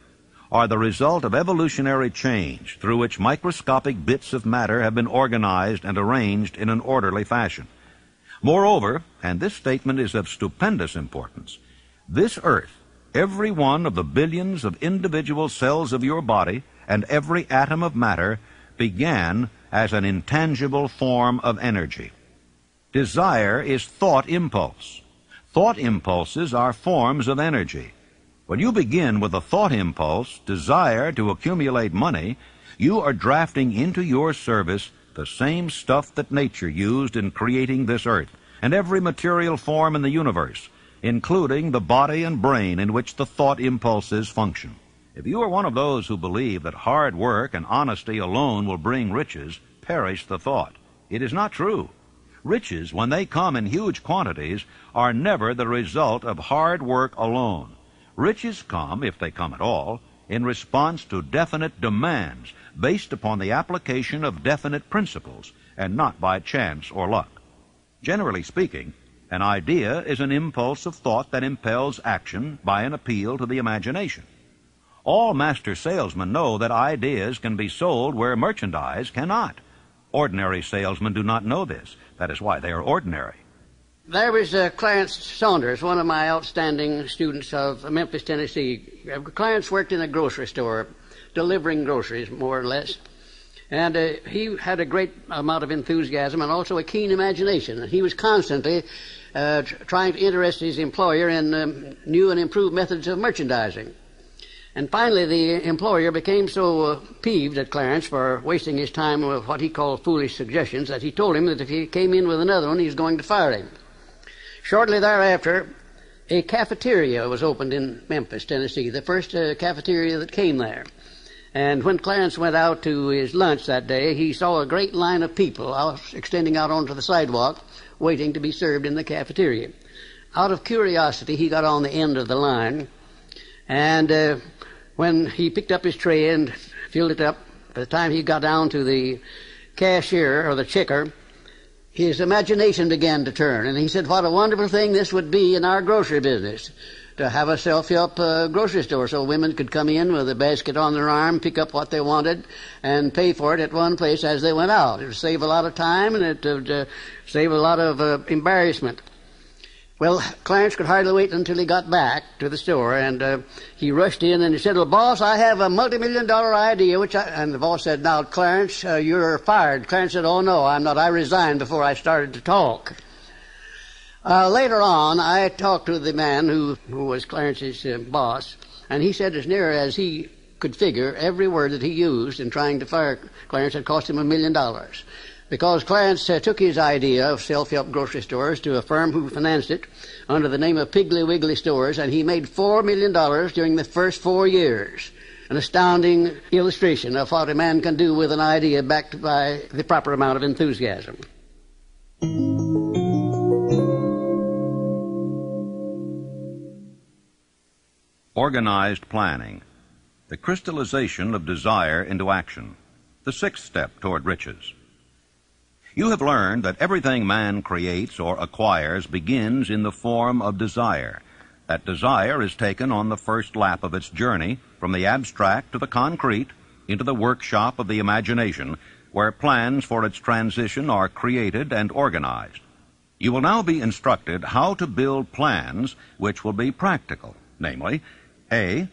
are the result of evolutionary change through which microscopic bits of matter have been organized and arranged in an orderly fashion. Moreover, and this statement is of stupendous importance, this earth, every one of the billions of individual cells of your body, and every atom of matter, began as an intangible form of energy. Desire is thought impulse. Thought impulses are forms of energy. When you begin with a thought impulse, desire to accumulate money, you are drafting into your service the same stuff that nature used in creating this earth and every material form in the universe, including the body and brain in which the thought impulses function. If you are one of those who believe that hard work and honesty alone will bring riches, perish the thought. It is not true. Riches, when they come in huge quantities, are never the result of hard work alone. Riches come, if they come at all, in response to definite demands based upon the application of definite principles, and not by chance or luck. Generally speaking, an idea is an impulse of thought that impels action by an appeal to the imagination. All master salesmen know that ideas can be sold where merchandise cannot. Ordinary salesmen do not know this. That is why they are ordinary. There was Clarence Saunders, one of my outstanding students of Memphis, Tennessee. Clarence worked in a grocery store, delivering groceries, more or less. And he had a great amount of enthusiasm and also a keen imagination. He was constantly trying to interest his employer in new and improved methods of merchandising. And finally, the employer became so peeved at Clarence for wasting his time with what he called foolish suggestions that he told him that if he came in with another one, he was going to fire him. Shortly thereafter, a cafeteria was opened in Memphis, Tennessee, the first cafeteria that came there. And when Clarence went out to his lunch that day, he saw a great line of people extending out onto the sidewalk, waiting to be served in the cafeteria. Out of curiosity, he got on the end of the line, and when he picked up his tray and filled it up, by the time he got down to the cashier or the checker, his imagination began to turn, and he said, what a wonderful thing this would be in our grocery business, to have a self-help grocery store so women could come in with a basket on their arm, pick up what they wanted, and pay for it at one place as they went out. It would save a lot of time, and it would save a lot of embarrassment. Well, Clarence could hardly wait until he got back to the store, and he rushed in and he said, well, boss, I have a multi-million-dollar idea, and the boss said, now, Clarence, you're fired. Clarence said, oh, no, I'm not. I resigned before I started to talk. Later on, I talked to the man who was Clarence's boss, and he said as near as he could figure, every word that he used in trying to fire Clarence had cost him $1 million. Because Clarence took his idea of self-help grocery stores to a firm who financed it under the name of Piggly Wiggly Stores, and he made $4 million during the first 4 years. An astounding illustration of what a man can do with an idea backed by the proper amount of enthusiasm. Organized planning. The crystallization of desire into action. The sixth step toward riches. You have learned that everything man creates or acquires begins in the form of desire. That desire is taken on the first lap of its journey from the abstract to the concrete into the workshop of the imagination, where plans for its transition are created and organized. You will now be instructed how to build plans which will be practical, namely, A,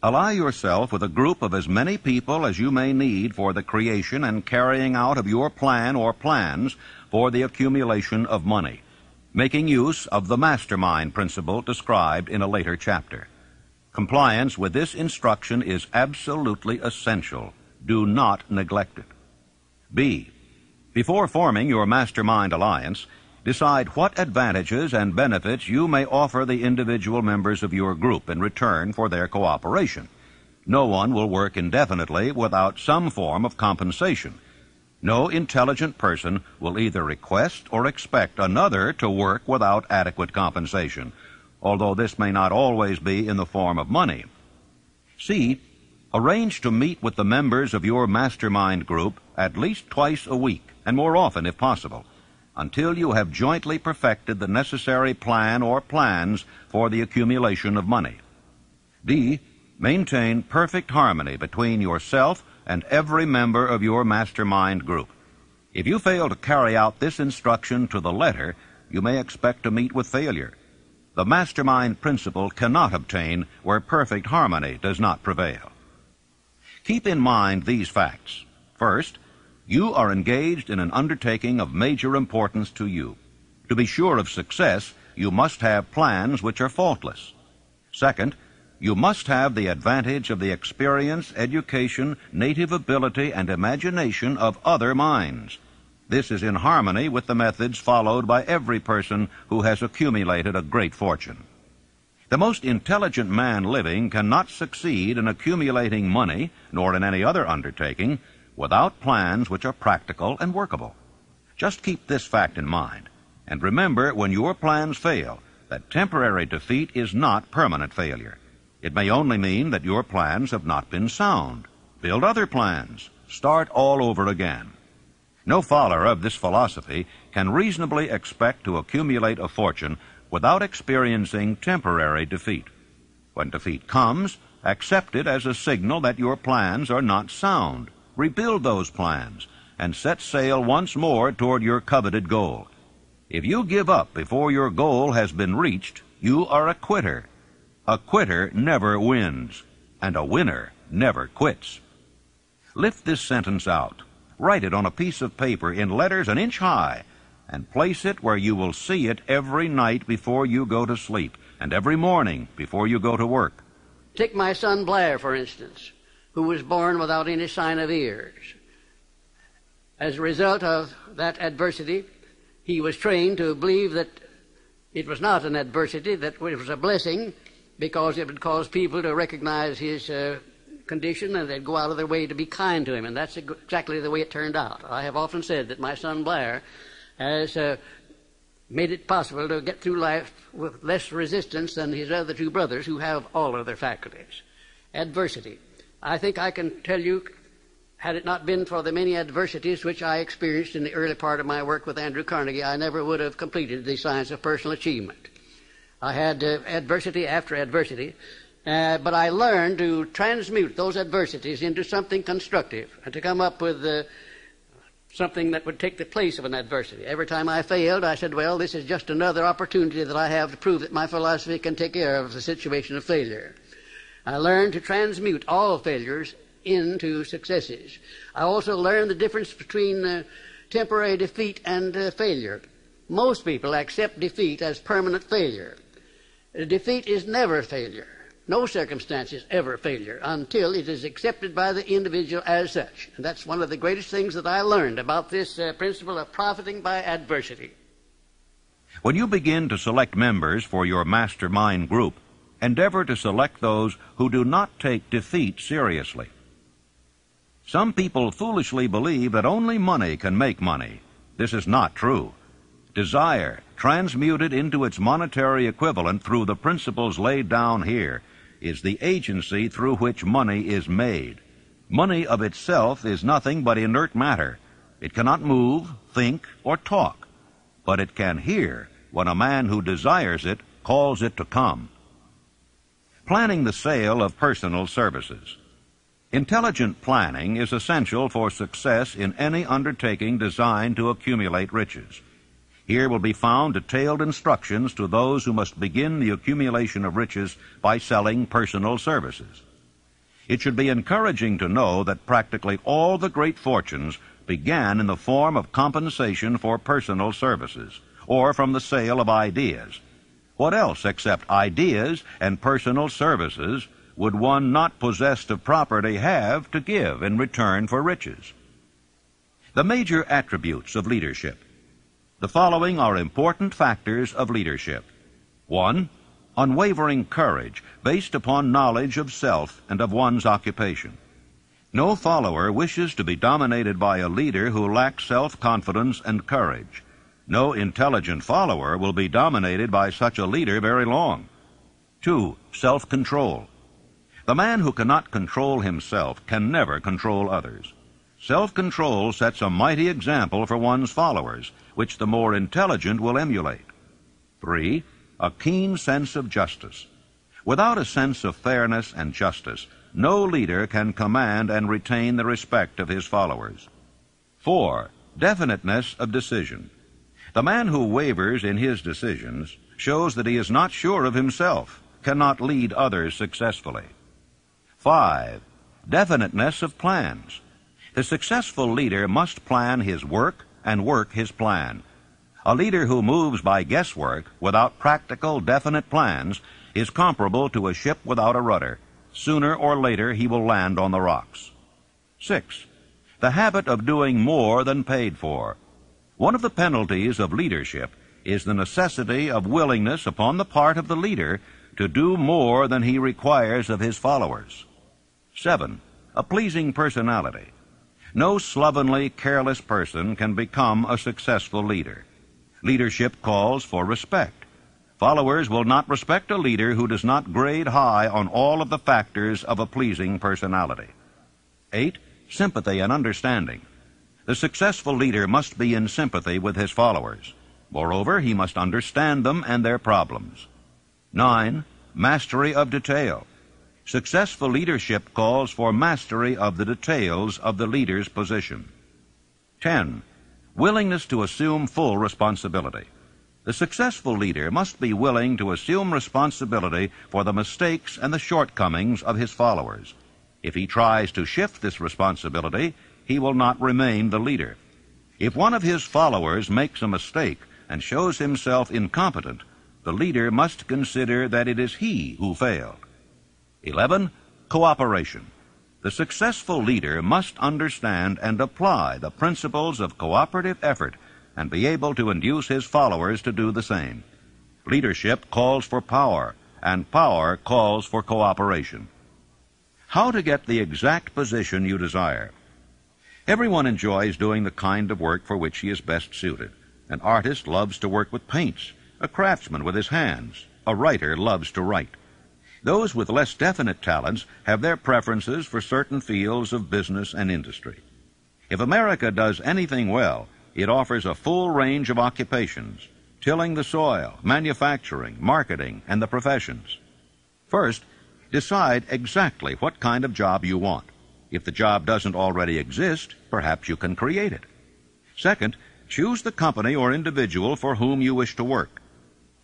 Ally yourself with a group of as many people as you may need for the creation and carrying out of your plan or plans for the accumulation of money, making use of the mastermind principle described in a later chapter. Compliance with this instruction is absolutely essential. Do not neglect it. B. Before forming your mastermind alliance, decide what advantages and benefits you may offer the individual members of your group in return for their cooperation. No one will work indefinitely without some form of compensation. No intelligent person will either request or expect another to work without adequate compensation, although this may not always be in the form of money. C. Arrange to meet with the members of your mastermind group at least twice a week, and more often if possible, until you have jointly perfected the necessary plan or plans for the accumulation of money. D. Maintain perfect harmony between yourself and every member of your mastermind group. If you fail to carry out this instruction to the letter, you may expect to meet with failure. The mastermind principle cannot obtain where perfect harmony does not prevail. Keep in mind these facts. First, you are engaged in an undertaking of major importance to you. To be sure of success, you must have plans which are faultless. Second, you must have the advantage of the experience, education, native ability, and imagination of other minds. This is in harmony with the methods followed by every person who has accumulated a great fortune. The most intelligent man living cannot succeed in accumulating money, nor in any other undertaking, without plans which are practical and workable. Just keep this fact in mind, and remember when your plans fail that temporary defeat is not permanent failure. It may only mean that your plans have not been sound. Build other plans. Start all over again. No follower of this philosophy can reasonably expect to accumulate a fortune without experiencing temporary defeat. When defeat comes, accept it as a signal that your plans are not sound. Rebuild those plans and set sail once more toward your coveted goal. If you give up before your goal has been reached, you are a quitter. A quitter never wins, and a winner never quits. Lift this sentence out. Write it on a piece of paper in letters an inch high, and place it where you will see it every night before you go to sleep, and every morning before you go to work. Take my son Blair, for instance, who was born without any sign of ears. As a result of that adversity, he was trained to believe that it was not an adversity, that it was a blessing, because it would cause people to recognize his condition, and they'd go out of their way to be kind to him, and that's exactly the way it turned out. I have often said that my son Blair has made it possible to get through life with less resistance than his other two brothers who have all of their faculties. Adversity. I think I can tell you, had it not been for the many adversities which I experienced in the early part of my work with Andrew Carnegie, I never would have completed the science of personal achievement. I had adversity after adversity, but I learned to transmute those adversities into something constructive and to come up with something that would take the place of an adversity. Every time I failed, I said, well, this is just another opportunity that I have to prove that my philosophy can take care of the situation of failure. I learned to transmute all failures into successes. I also learned the difference between temporary defeat and failure. Most people accept defeat as permanent failure. Defeat is never failure. No circumstance is ever failure until it is accepted by the individual as such. And that's one of the greatest things that I learned about this principle of profiting by adversity. When you begin to select members for your mastermind group, endeavor to select those who do not take defeat seriously. Some people foolishly believe that only money can make money. This is not true. Desire, transmuted into its monetary equivalent through the principles laid down here, is the agency through which money is made. Money of itself is nothing but inert matter. It cannot move, think, or talk, but it can hear when a man who desires it calls it to come. Planning the sale of personal services. Intelligent planning is essential for success in any undertaking designed to accumulate riches. Here will be found detailed instructions to those who must begin the accumulation of riches by selling personal services. It should be encouraging to know that practically all the great fortunes began in the form of compensation for personal services, or from the sale of ideas. What else except ideas and personal services would one not possessed of property have to give in return for riches? The major attributes of leadership. The following are important factors of leadership. 1. Unwavering courage based upon knowledge of self and of one's occupation. No follower wishes to be dominated by a leader who lacks self-confidence and courage. No intelligent follower will be dominated by such a leader very long. 2. Self-control. The man who cannot control himself can never control others. Self-control sets a mighty example for one's followers, which the more intelligent will emulate. 3. A keen sense of justice. Without a sense of fairness and justice, no leader can command and retain the respect of his followers. 4. Definiteness of decision. The man who wavers in his decisions shows that he is not sure of himself, cannot lead others successfully. 5. Definiteness of plans. The successful leader must plan his work and work his plan. A leader who moves by guesswork without practical, definite plans is comparable to a ship without a rudder. Sooner or later he will land on the rocks. 6. The habit of doing more than paid for. One of the penalties of leadership is the necessity of willingness upon the part of the leader to do more than he requires of his followers. 7. A pleasing personality. No slovenly, careless person can become a successful leader. Leadership calls for respect. Followers will not respect a leader who does not grade high on all of the factors of a pleasing personality. 8. Sympathy and understanding. The successful leader must be in sympathy with his followers. Moreover, he must understand them and their problems. 9. Mastery of detail. Successful leadership calls for mastery of the details of the leader's position. 10. Willingness to assume full responsibility. The successful leader must be willing to assume responsibility for the mistakes and the shortcomings of his followers. If he tries to shift this responsibility, he will not remain the leader. If one of his followers makes a mistake and shows himself incompetent, the leader must consider that it is he who failed. 11. Cooperation. The successful leader must understand and apply the principles of cooperative effort and be able to induce his followers to do the same. Leadership calls for power, and power calls for cooperation. How to get the exact position you desire. Everyone enjoys doing the kind of work for which he is best suited. An artist loves to work with paints, a craftsman with his hands, a writer loves to write. Those with less definite talents have their preferences for certain fields of business and industry. If America does anything well, it offers a full range of occupations: tilling the soil, manufacturing, marketing, and the professions. First, decide exactly what kind of job you want. If the job doesn't already exist, perhaps you can create it. Second, choose the company or individual for whom you wish to work.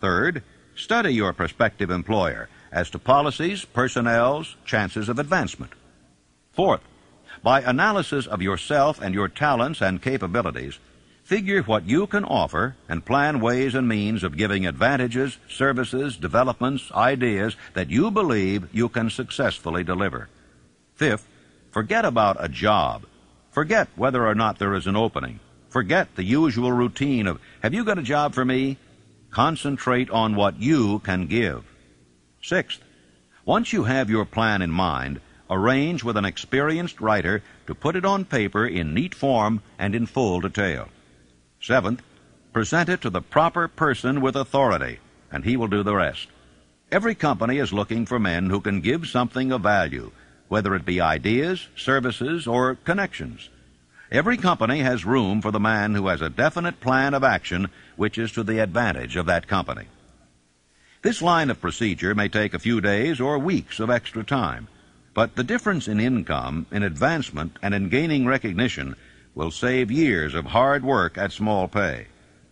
Third, study your prospective employer as to policies, personnels, chances of advancement. Fourth, by analysis of yourself and your talents and capabilities, figure what you can offer and plan ways and means of giving advantages, services, developments, ideas that you believe you can successfully deliver. Fifth, forget about a job. Forget whether or not there is an opening. Forget the usual routine of, have you got a job for me? Concentrate on what you can give. Sixth, once you have your plan in mind, arrange with an experienced writer to put it on paper in neat form and in full detail. Seventh, present it to the proper person with authority, and he will do the rest. Every company is looking for men who can give something of value, whether it be ideas, services, or connections. Every company has room for the man who has a definite plan of action which is to the advantage of that company. This line of procedure may take a few days or weeks of extra time, but the difference in income, in advancement, and in gaining recognition will save years of hard work at small pay.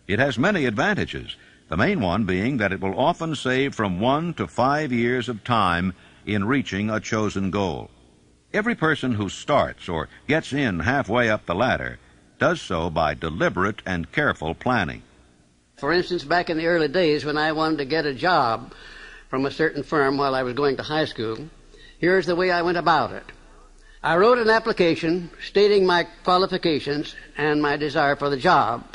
It has many advantages, the main one being that it will often save from 1 to 5 years of time in reaching a chosen goal. Every person who starts or gets in halfway up the ladder does so by deliberate and careful planning. For instance, back in the early days when I wanted to get a job from a certain firm while I was going to high school, here's the way I went about it. I wrote an application stating my qualifications and my desire for the job.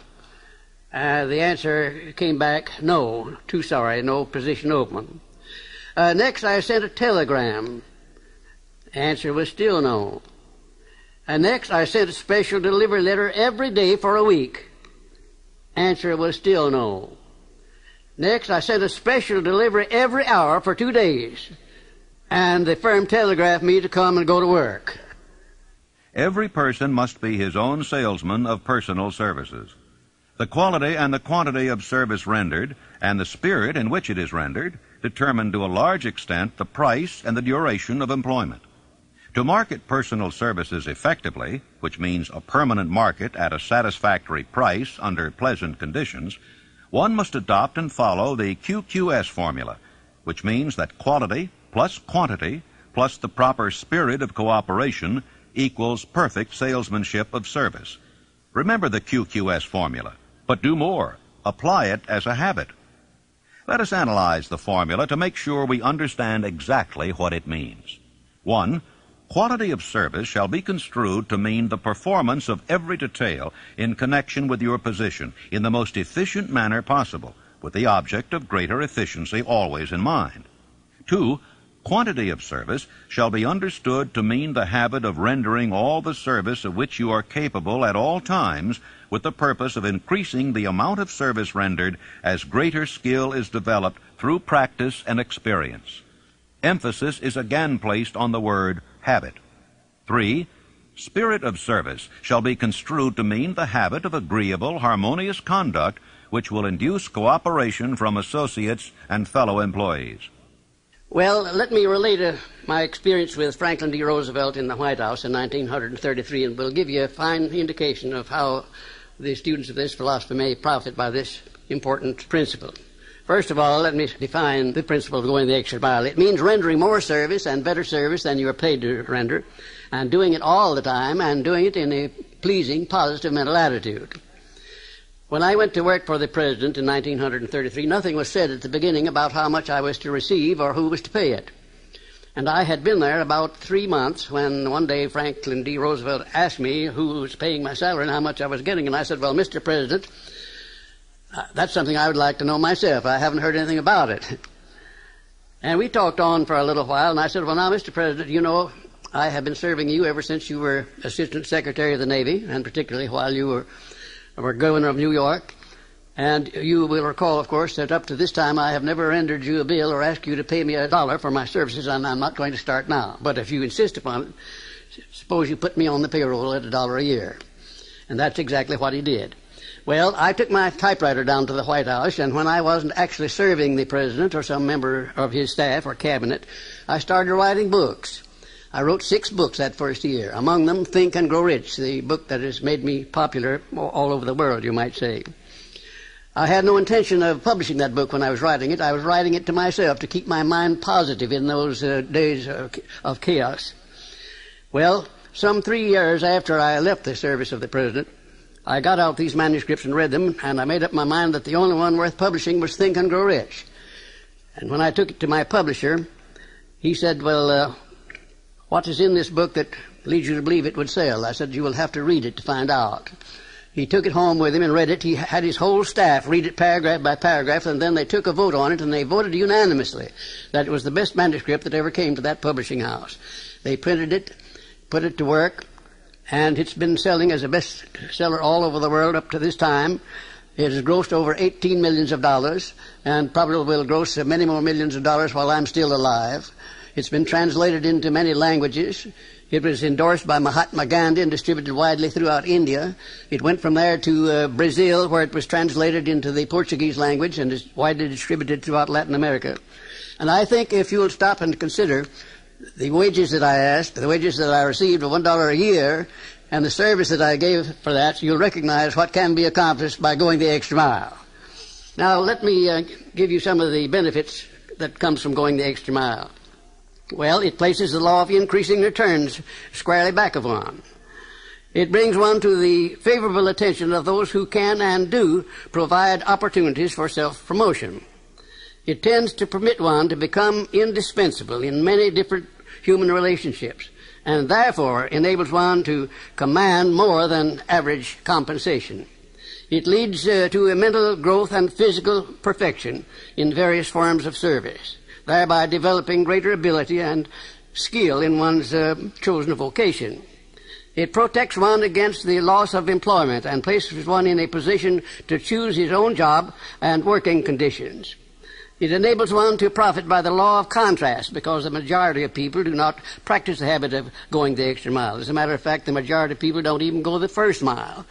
The answer came back, no, too sorry, no position open. Next, I sent a telegram. Answer was still no. Next, I sent a special delivery letter every day for a week. Answer was still no. Next, I sent a special delivery every hour for 2 days. And the firm telegraphed me to come and go to work. Every person must be his own salesman of personal services. The quality and the quantity of service rendered, and the spirit in which it is rendered, determine to a large extent the price and the duration of employment. To market personal services effectively, which means a permanent market at a satisfactory price under pleasant conditions, one must adopt and follow the QQS formula, which means that quality plus quantity plus the proper spirit of cooperation equals perfect salesmanship of service. Remember the QQS formula, but do more. Apply it as a habit. Let us analyze the formula to make sure we understand exactly what it means. 1. Quality of service shall be construed to mean the performance of every detail in connection with your position in the most efficient manner possible, with the object of greater efficiency always in mind. 2. Quantity of service shall be understood to mean the habit of rendering all the service of which you are capable at all times with the purpose of increasing the amount of service rendered as greater skill is developed through practice and experience. Emphasis is again placed on the word habit. 3. Spirit of service shall be construed to mean the habit of agreeable, harmonious conduct which will induce cooperation from associates and fellow employees. Well, let me relate my experience with Franklin D. Roosevelt in the White House in 1933, and will give you a fine indication of how the students of this philosophy may profit by this important principle. First of all, let me define the principle of going the extra mile. It means rendering more service and better service than you are paid to render, and doing it all the time, and doing it in a pleasing, positive mental attitude. When I went to work for the President in 1933, nothing was said at the beginning about how much I was to receive or who was to pay it. And I had been there about 3 months when one day Franklin D. Roosevelt asked me who was paying my salary and how much I was getting. And I said, well, Mr. President, that's something I would like to know myself. I haven't heard anything about it. And we talked on for a little while, and I said, well, now, Mr. President, you know, I have been serving you ever since you were Assistant Secretary of the Navy, and particularly while you were Governor of New York. And you will recall, of course, that up to this time I have never rendered you a bill or asked you to pay me $1 for my services, and I'm not going to start now. But if you insist upon it, suppose you put me on the payroll at $1 a year. And that's exactly what he did. Well, I took my typewriter down to the White House, and when I wasn't actually serving the President or some member of his staff or cabinet, I started writing books. I wrote 6 books that first year, among them Think and Grow Rich, the book that has made me popular all over the world, you might say. I had no intention of publishing that book when I was writing it. I was writing it to myself to keep my mind positive in those days of chaos. Well, some 3 years after I left the service of the President, I got out these manuscripts and read them, and I made up my mind that the only one worth publishing was Think and Grow Rich. And when I took it to my publisher, he said, well, what is in this book that leads you to believe it would sell? I said, you will have to read it to find out. He took it home with him and read it. He had his whole staff read it paragraph by paragraph, and then they took a vote on it, and they voted unanimously that it was the best manuscript that ever came to that publishing house. They printed it, put it to work, and it's been selling as a bestseller all over the world up to this time. It has grossed over $18 million, and probably will gross many more millions of dollars while I'm still alive. It's been translated into many languages. It was endorsed by Mahatma Gandhi and distributed widely throughout India. It went from there to Brazil, where it was translated into the Portuguese language and is widely distributed throughout Latin America. And I think if you will stop and consider the wages that I asked, the wages that I received of $1 a year, and the service that I gave for that, you'll recognize what can be accomplished by going the extra mile. Now, let me give you some of the benefits that comes from going the extra mile. Well, it places the law of increasing returns squarely back of one. It brings one to the favorable attention of those who can and do provide opportunities for self-promotion. It tends to permit one to become indispensable in many different human relationships, and therefore enables one to command more than average compensation. It leads to a mental growth and physical perfection in various forms of service, thereby developing greater ability and skill in one's chosen vocation. It protects one against the loss of employment and places one in a position to choose his own job and working conditions. It enables one to profit by the law of contrast, because the majority of people do not practice the habit of going the extra mile. As a matter of fact, the majority of people don't even go the first mile.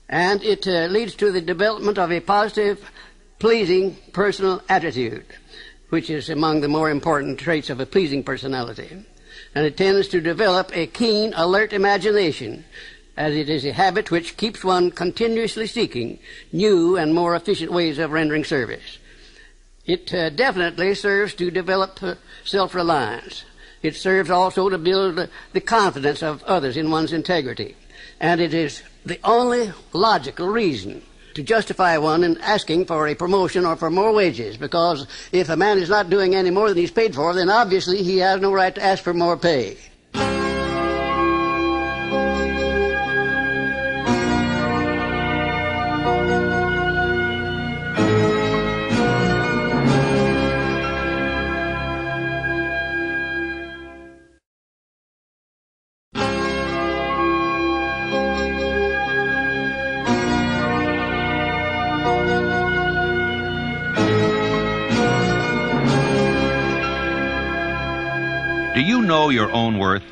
And it leads to the development of a positive, pleasing personal attitude, which is among the more important traits of a pleasing personality. And it tends to develop a keen, alert imagination, as it is a habit which keeps one continuously seeking new and more efficient ways of rendering service. It definitely serves to develop self-reliance. It serves also to build the confidence of others in one's integrity. And it is the only logical reason to justify one in asking for a promotion or for more wages, because if a man is not doing any more than he's paid for, then obviously he has no right to ask for more pay. Do you know your own worth?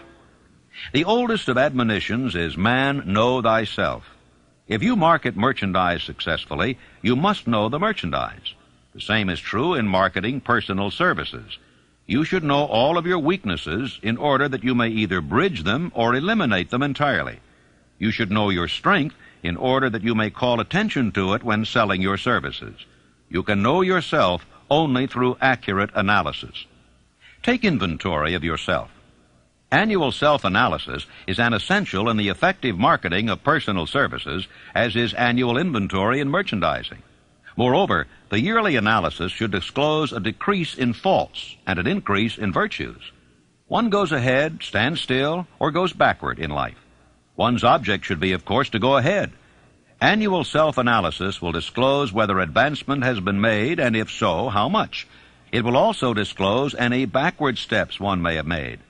The oldest of admonitions is, man, know thyself. If you market merchandise successfully, you must know the merchandise. The same is true in marketing personal services. You should know all of your weaknesses in order that you may either bridge them or eliminate them entirely. You should know your strength in order that you may call attention to it when selling your services. You can know yourself only through accurate analysis. Take inventory of yourself. Annual self-analysis is an essential in the effective marketing of personal services, as is annual inventory in merchandising. Moreover, the yearly analysis should disclose a decrease in faults and an increase in virtues. One goes ahead, stands still, or goes backward in life. One's object should be, of course, to go ahead. Annual self-analysis will disclose whether advancement has been made, and if so, how much. It will also disclose any backward steps one may have made.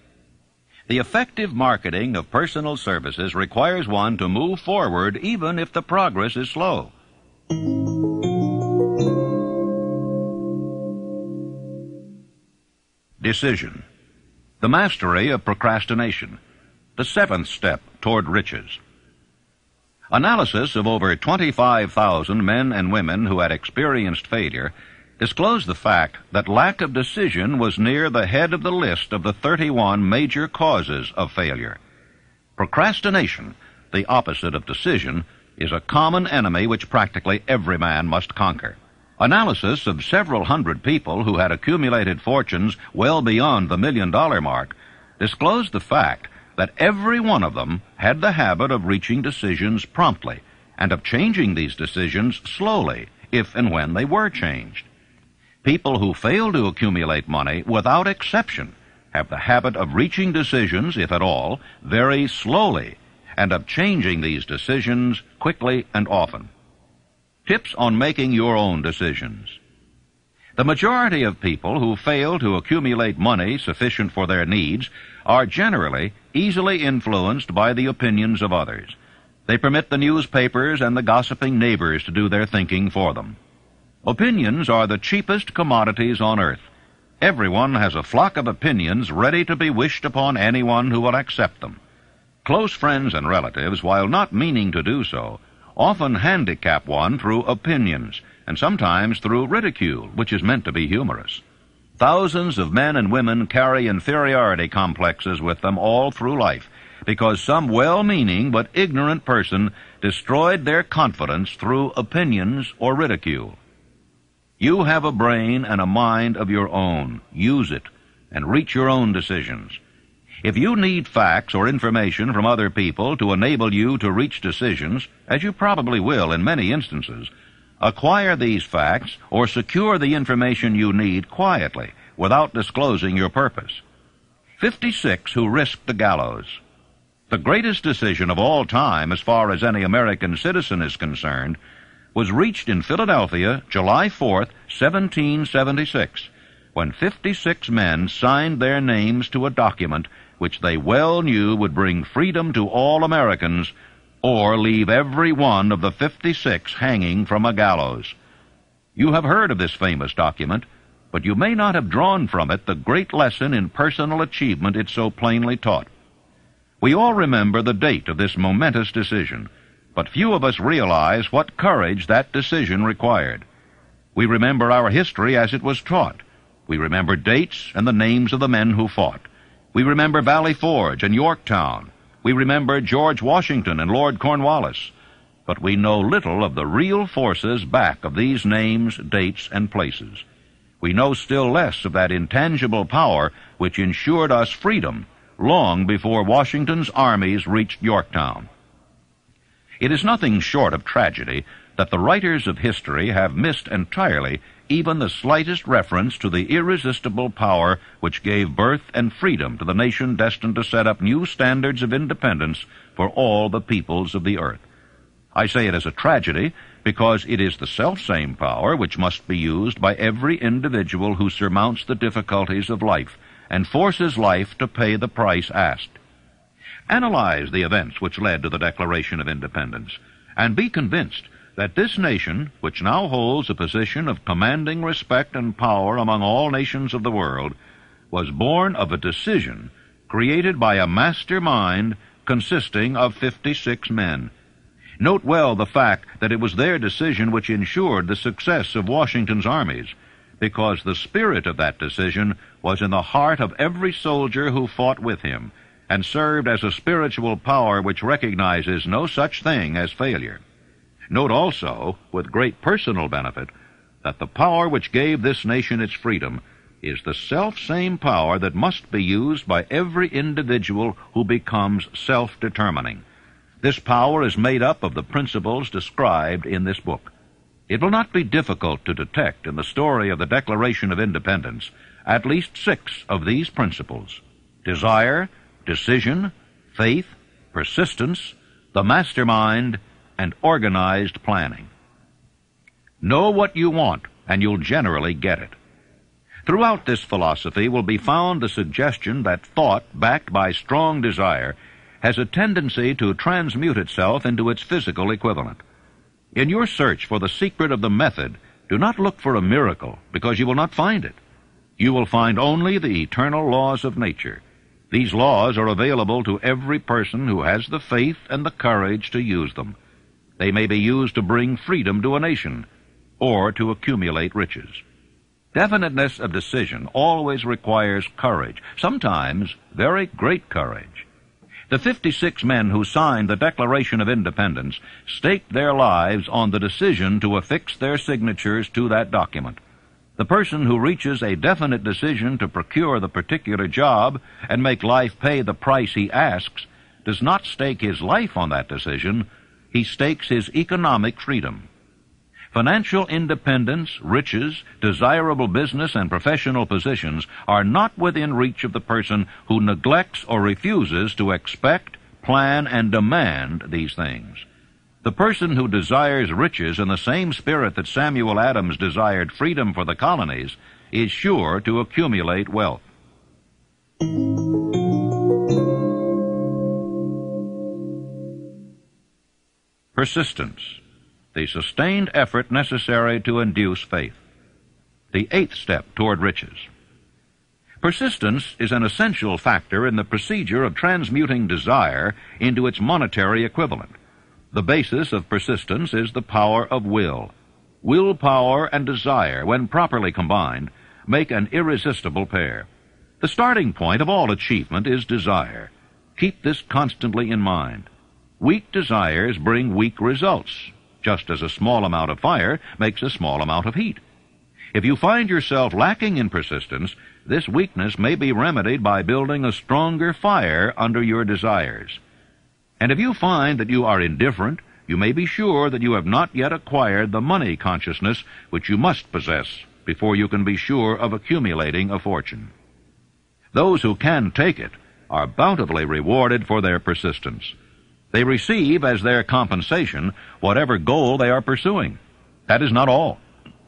The effective marketing of personal services requires one to move forward even if the progress is slow. Decision. The mastery of procrastination. The seventh step toward riches. Analysis of over 25,000 men and women who had experienced failure disclosed the fact that lack of decision was near the head of the list of the 31 major causes of failure. Procrastination, the opposite of decision, is a common enemy which practically every man must conquer. Analysis of several hundred people who had accumulated fortunes well beyond the $1 million mark disclosed the fact that every one of them had the habit of reaching decisions promptly and of changing these decisions slowly, if and when they were changed. People who fail to accumulate money, without exception, have the habit of reaching decisions, if at all, very slowly, and of changing these decisions quickly and often. Tips on making your own decisions. The majority of people who fail to accumulate money sufficient for their needs are generally easily influenced by the opinions of others. They permit the newspapers and the gossiping neighbors to do their thinking for them. Opinions are the cheapest commodities on earth. Everyone has a flock of opinions ready to be wished upon anyone who will accept them. Close friends and relatives, while not meaning to do so, often handicap one through opinions, and sometimes through ridicule, which is meant to be humorous. Thousands of men and women carry inferiority complexes with them all through life, because some well-meaning but ignorant person destroyed their confidence through opinions or ridicule. You have a brain and a mind of your own. Use it. and reach your own decisions. If you need facts or information from other people to enable you to reach decisions, as you probably will in many instances, acquire these facts or secure the information you need quietly without disclosing your purpose. 56 who risked the gallows. The greatest decision of all time, as far as any American citizen is concerned, was reached in Philadelphia, July 4th, 1776, when 56 men signed their names to a document which they well knew would bring freedom to all Americans or leave every one of the 56 hanging from a gallows. You have heard of this famous document, but you may not have drawn from it the great lesson in personal achievement it so plainly taught. We all remember the date of this momentous decision, but few of us realize what courage that decision required. We remember our history as it was taught. We remember dates and the names of the men who fought. We remember Valley Forge and Yorktown. We remember George Washington and Lord Cornwallis. But we know little of the real forces back of these names, dates, and places. We know still less of that intangible power which ensured us freedom long before Washington's armies reached Yorktown. It is nothing short of tragedy that the writers of history have missed entirely even the slightest reference to the irresistible power which gave birth and freedom to the nation destined to set up new standards of independence for all the peoples of the earth. I say it as a tragedy because it is the selfsame power which must be used by every individual who surmounts the difficulties of life and forces life to pay the price asked. Analyze the events which led to the Declaration of Independence, and be convinced that this nation, which now holds a position of commanding respect and power among all nations of the world, was born of a decision created by a master mind consisting of 56 men. Note well the fact that it was their decision which ensured the success of Washington's armies, because the spirit of that decision was in the heart of every soldier who fought with him, and served as a spiritual power which recognizes no such thing as failure. Note also, with great personal benefit, that the power which gave this nation its freedom is the self-same power that must be used by every individual who becomes self-determining. This power is made up of the principles described in this book. It will not be difficult to detect in the story of the Declaration of Independence at least 6 of these principles: desire, decision, faith, persistence, the mastermind, and organized planning. Know what you want, and you'll generally get it. Throughout this philosophy will be found the suggestion that thought, backed by strong desire, has a tendency to transmute itself into its physical equivalent. In your search for the secret of the method, do not look for a miracle, because you will not find it. You will find only the eternal laws of nature. These laws are available to every person who has the faith and the courage to use them. They may be used to bring freedom to a nation, or to accumulate riches. Definiteness of decision always requires courage, sometimes very great courage. The 56 men who signed the Declaration of Independence staked their lives on the decision to affix their signatures to that document. The person who reaches a definite decision to procure the particular job and make life pay the price he asks does not stake his life on that decision. He stakes his economic freedom. Financial independence, riches, desirable business, and professional positions are not within reach of the person who neglects or refuses to expect, plan, and demand these things. The person who desires riches in the same spirit that Samuel Adams desired freedom for the colonies is sure to accumulate wealth. Persistence, the sustained effort necessary to induce faith. The 8th step toward riches. Persistence is an essential factor in the procedure of transmuting desire into its monetary equivalent. The basis of persistence is the power of will. Willpower and desire, when properly combined, make an irresistible pair. The starting point of all achievement is desire. Keep this constantly in mind. Weak desires bring weak results, just as a small amount of fire makes a small amount of heat. If you find yourself lacking in persistence, this weakness may be remedied by building a stronger fire under your desires. And if you find that you are indifferent, you may be sure that you have not yet acquired the money consciousness which you must possess before you can be sure of accumulating a fortune. Those who can take it are bountifully rewarded for their persistence. They receive as their compensation whatever goal they are pursuing. That is not all.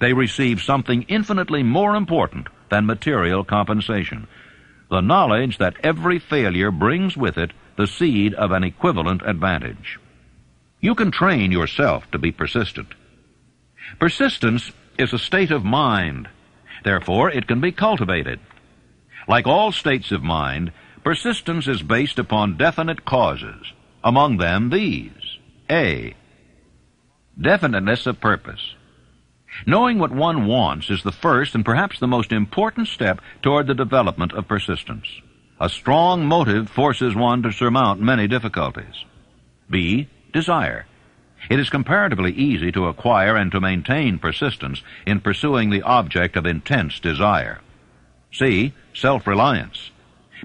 They receive something infinitely more important than material compensation, the knowledge that every failure brings with it the seed of an equivalent advantage. You can train yourself to be persistent. Persistence is a state of mind. Therefore, it can be cultivated. Like all states of mind, persistence is based upon definite causes. Among them, these. A. Definiteness of purpose. Knowing what one wants is the first and perhaps the most important step toward the development of persistence. A strong motive forces one to surmount many difficulties. B. Desire. It is comparatively easy to acquire and to maintain persistence in pursuing the object of intense desire. C. Self-reliance.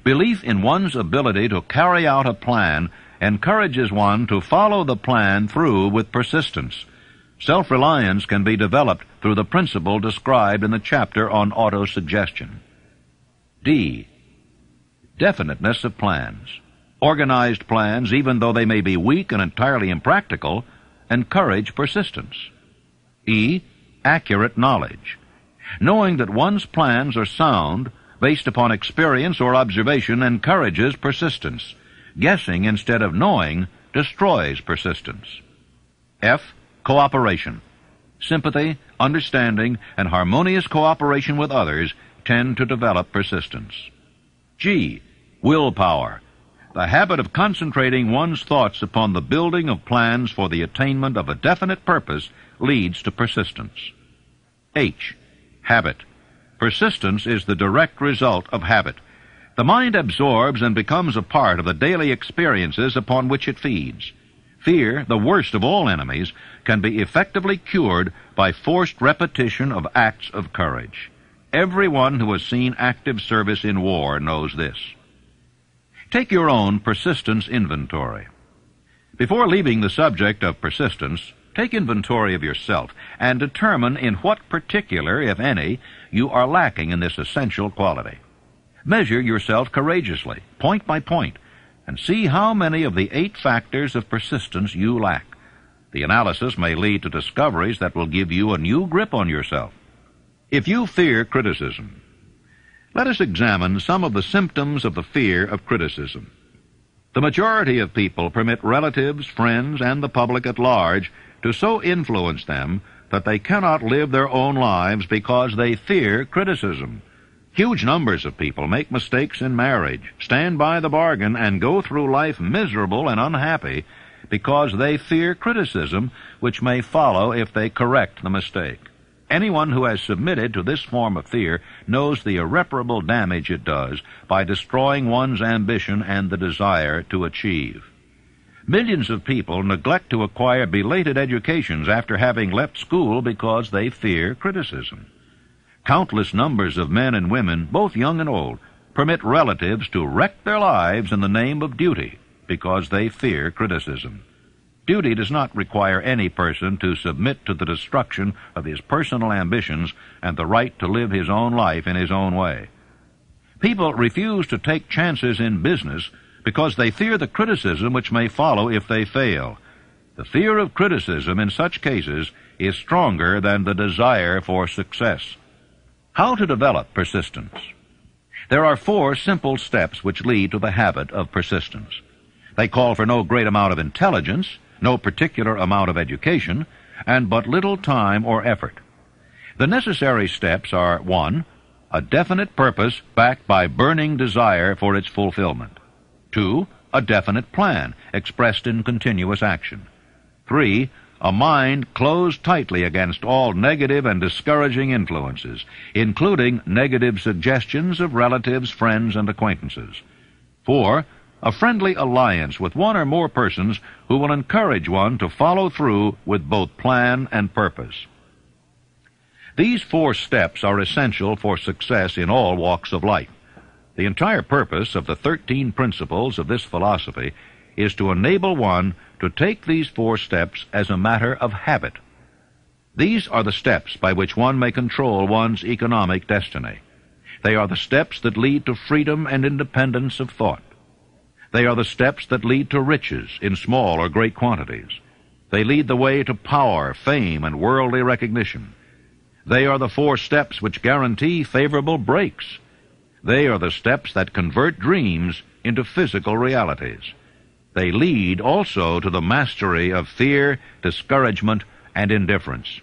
Belief in one's ability to carry out a plan encourages one to follow the plan through with persistence. Self-reliance can be developed through the principle described in the chapter on autosuggestion. D. Definiteness of plans. Organized plans, even though they may be weak and entirely impractical, encourage persistence. E. Accurate knowledge. Knowing that one's plans are sound, based upon experience or observation, encourages persistence. Guessing instead of knowing destroys persistence. F. Cooperation. Sympathy, understanding, and harmonious cooperation with others tend to develop persistence. G. Willpower. The habit of concentrating one's thoughts upon the building of plans for the attainment of a definite purpose leads to persistence. H. Habit. Persistence is the direct result of habit. The mind absorbs and becomes a part of the daily experiences upon which it feeds. Fear, the worst of all enemies, can be effectively cured by forced repetition of acts of courage. Everyone who has seen active service in war knows this. Take your own persistence inventory. Before leaving the subject of persistence, take inventory of yourself and determine in what particular, if any, you are lacking in this essential quality. Measure yourself courageously, point by point, and see how many of the 8 factors of persistence you lack. The analysis may lead to discoveries that will give you a new grip on yourself. If you fear criticism, let us examine some of the symptoms of the fear of criticism. The majority of people permit relatives, friends, and the public at large to so influence them that they cannot live their own lives because they fear criticism. Huge numbers of people make mistakes in marriage, stand by the bargain, and go through life miserable and unhappy because they fear criticism, which may follow if they correct the mistake. Anyone who has submitted to this form of fear knows the irreparable damage it does by destroying one's ambition and the desire to achieve. Millions of people neglect to acquire belated educations after having left school because they fear criticism. Countless numbers of men and women, both young and old, permit relatives to wreck their lives in the name of duty because they fear criticism. Duty does not require any person to submit to the destruction of his personal ambitions and the right to live his own life in his own way. People refuse to take chances in business because they fear the criticism which may follow if they fail. The fear of criticism in such cases is stronger than the desire for success. How to develop persistence? There are 4 simple steps which lead to the habit of persistence. They call for no great amount of intelligence, no particular amount of education, and but little time or effort. The necessary steps are 1. A definite purpose backed by burning desire for its fulfillment. 2. A definite plan expressed in continuous action. 3. A mind closed tightly against all negative and discouraging influences, including negative suggestions of relatives, friends, and acquaintances. 4. A friendly alliance with one or more persons who will encourage one to follow through with both plan and purpose. These 4 steps are essential for success in all walks of life. The entire purpose of the 13 principles of this philosophy is to enable one to take these 4 steps as a matter of habit. These are the steps by which one may control one's economic destiny. They are the steps that lead to freedom and independence of thought. They are the steps that lead to riches in small or great quantities. They lead the way to power, fame, and worldly recognition. They are the 4 steps which guarantee favorable breaks. They are the steps that convert dreams into physical realities. They lead also to the mastery of fear, discouragement, and indifference.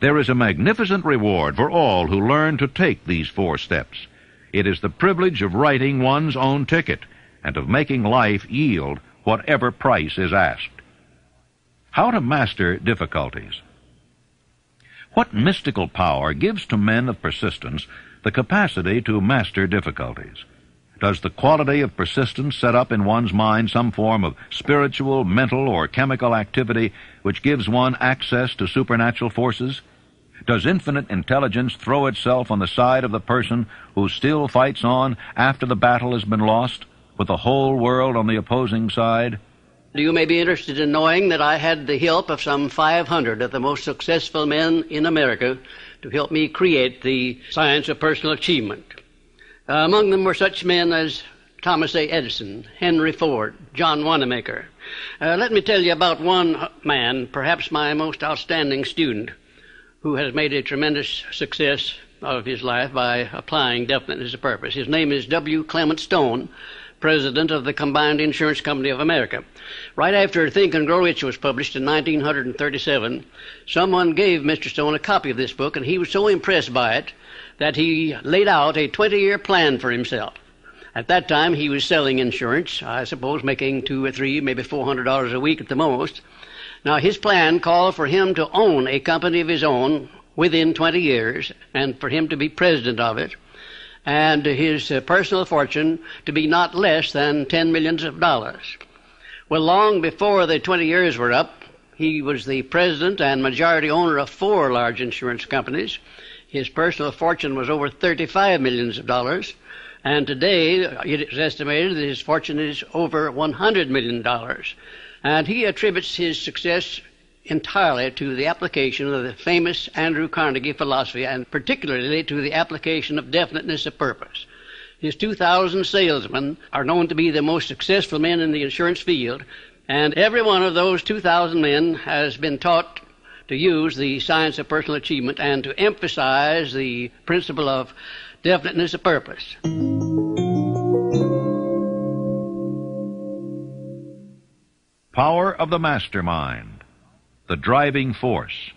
There is a magnificent reward for all who learn to take these 4 steps. It is the privilege of writing one's own ticket and of making life yield whatever price is asked. How to master difficulties. What mystical power gives to men of persistence the capacity to master difficulties? Does the quality of persistence set up in one's mind some form of spiritual, mental, or chemical activity which gives one access to supernatural forces? Does infinite intelligence throw itself on the side of the person who still fights on after the battle has been lost, with the whole world on the opposing side? You may be interested in knowing that I had the help of some 500 of the most successful men in America to help me create the science of personal achievement. Among them were such men as Thomas A. Edison, Henry Ford, John Wanamaker. Let me tell you about one man, perhaps my most outstanding student, who has made a tremendous success of his life by applying definiteness of purpose. His name is W. Clement Stone, president of the Combined Insurance Company of America. Right after Think and Grow Rich was published in 1937, someone gave Mr. Stone a copy of this book, and he was so impressed by it that he laid out a 20-year plan for himself. At that time, he was selling insurance, I suppose making $200 or $300, maybe $400 a week at the most. Now, his plan called for him to own a company of his own within 20 years, and for him to be president of it, and his personal fortune to be not less than $10 million. Well, long before the 20 years were up, he was the president and majority owner of 4 large insurance companies. His personal fortune was over $35 million, and today it is estimated that his fortune is over $100 million. And he attributes his success entirely to the application of the famous Andrew Carnegie philosophy, and particularly to the application of definiteness of purpose. His 2,000 salesmen are known to be the most successful men in the insurance field, and every one of those 2,000 men has been taught to use the science of personal achievement and to emphasize the principle of definiteness of purpose. Power of the mastermind, the driving force,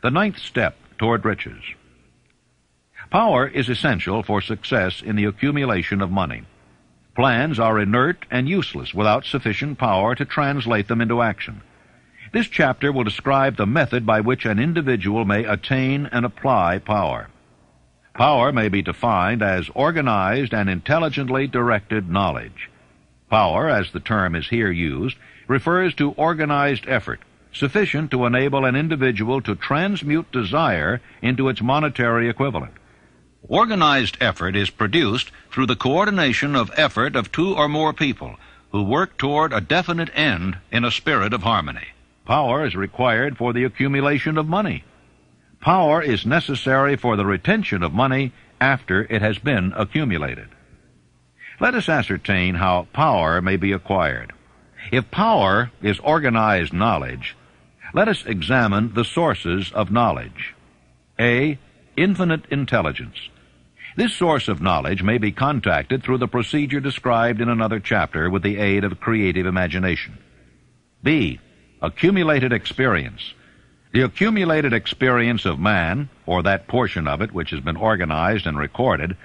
the 9th step toward riches. Power is essential for success in the accumulation of money. Plans are inert and useless without sufficient power to translate them into action. This chapter will describe the method by which an individual may attain and apply power. Power may be defined as organized and intelligently directed knowledge. Power, as the term is here used, refers to organized effort, sufficient to enable an individual to transmute desire into its monetary equivalent. Organized effort is produced through the coordination of effort of 2 or more people who work toward a definite end in a spirit of harmony. Power is required for the accumulation of money. Power is necessary for the retention of money after it has been accumulated. Let us ascertain how power may be acquired. If power is organized knowledge, let us examine the sources of knowledge. A. Infinite intelligence. This source of knowledge may be contacted through the procedure described in another chapter with the aid of creative imagination. B. Accumulated experience. The accumulated experience of man, or that portion of it which has been organized and recorded,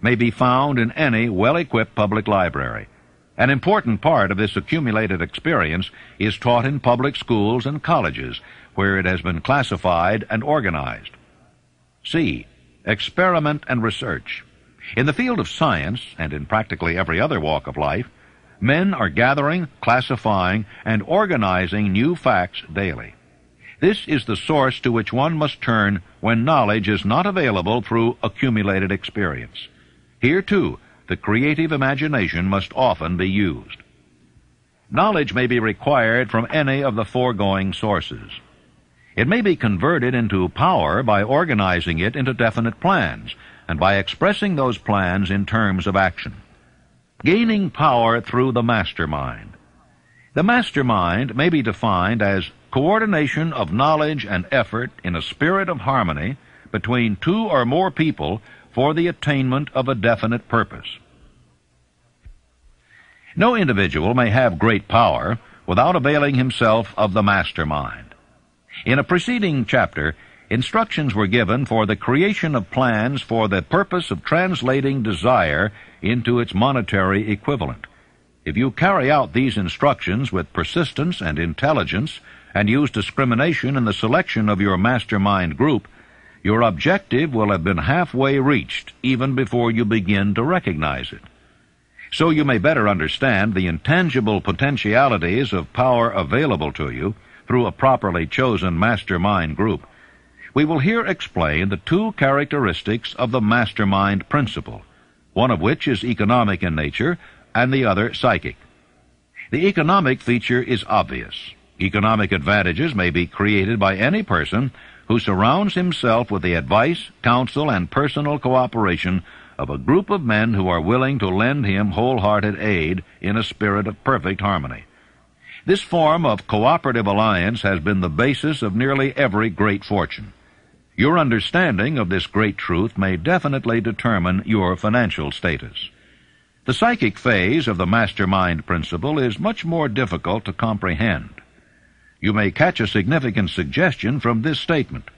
may be found in any well-equipped public library. An important part of this accumulated experience is taught in public schools and colleges, where it has been classified and organized. C. Experiment and research. In the field of science, and in practically every other walk of life, men are gathering, classifying, and organizing new facts daily. This is the source to which one must turn when knowledge is not available through accumulated experience. Here, too, the creative imagination must often be used. Knowledge may be required from any of the foregoing sources. It may be converted into power by organizing it into definite plans and by expressing those plans in terms of action. Gaining power through the mastermind. The mastermind may be defined as coordination of knowledge and effort in a spirit of harmony between two or more people for the attainment of a definite purpose. No individual may have great power without availing himself of the mastermind. In a preceding chapter, instructions were given for the creation of plans for the purpose of translating desire into its monetary equivalent. If you carry out these instructions with persistence and intelligence and use discrimination in the selection of your mastermind group, your objective will have been halfway reached even before you begin to recognize it. So you may better understand the intangible potentialities of power available to you through a properly chosen mastermind group. We will here explain the two characteristics of the mastermind principle, one of which is economic in nature and the other psychic. The economic feature is obvious. Economic advantages may be created by any person who surrounds himself with the advice, counsel, and personal cooperation of a group of men who are willing to lend him wholehearted aid in a spirit of perfect harmony. This form of cooperative alliance has been the basis of nearly every great fortune. Your understanding of this great truth may definitely determine your financial status. The psychic phase of the mastermind principle is much more difficult to comprehend. You may catch a significant suggestion from this statement.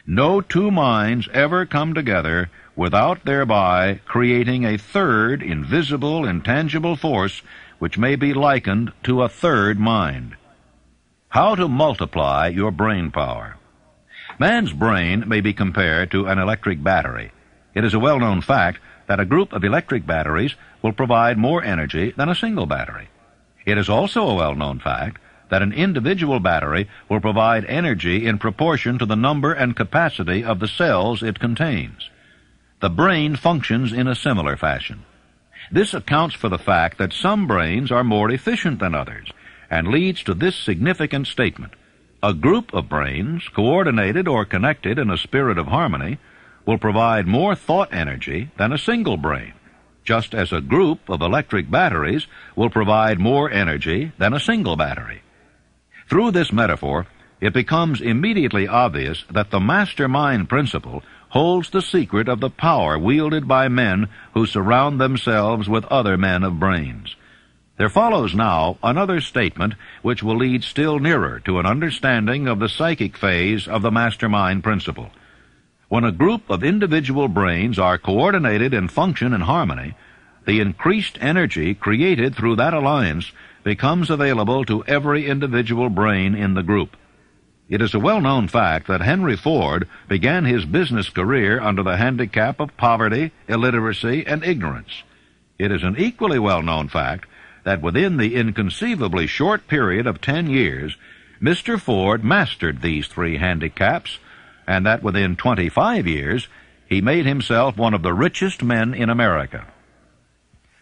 No two minds ever come together without thereby creating a third invisible, intangible force which may be likened to a third mind. How to multiply your brain power. Man's brain may be compared to an electric battery. It is a well-known fact that a group of electric batteries will provide more energy than a single battery. It is also a well-known fact that an individual battery will provide energy in proportion to the number and capacity of the cells it contains. The brain functions in a similar fashion. This accounts for the fact that some brains are more efficient than others, and leads to this significant statement. A group of brains, coordinated or connected in a spirit of harmony, will provide more thought energy than a single brain, just as a group of electric batteries will provide more energy than a single battery. Through this metaphor, it becomes immediately obvious that the mastermind principle holds the secret of the power wielded by men who surround themselves with other men of brains. There follows now another statement which will lead still nearer to an understanding of the psychic phase of the mastermind principle. When a group of individual brains are coordinated and function in harmony, the increased energy created through that alliance becomes available to every individual brain in the group. It is a well-known fact that Henry Ford began his business career under the handicap of poverty, illiteracy, and ignorance. It is an equally well-known fact that within the inconceivably short period of 10 years, Mr. Ford mastered these three handicaps, and that within 25 years, he made himself one of the richest men in America.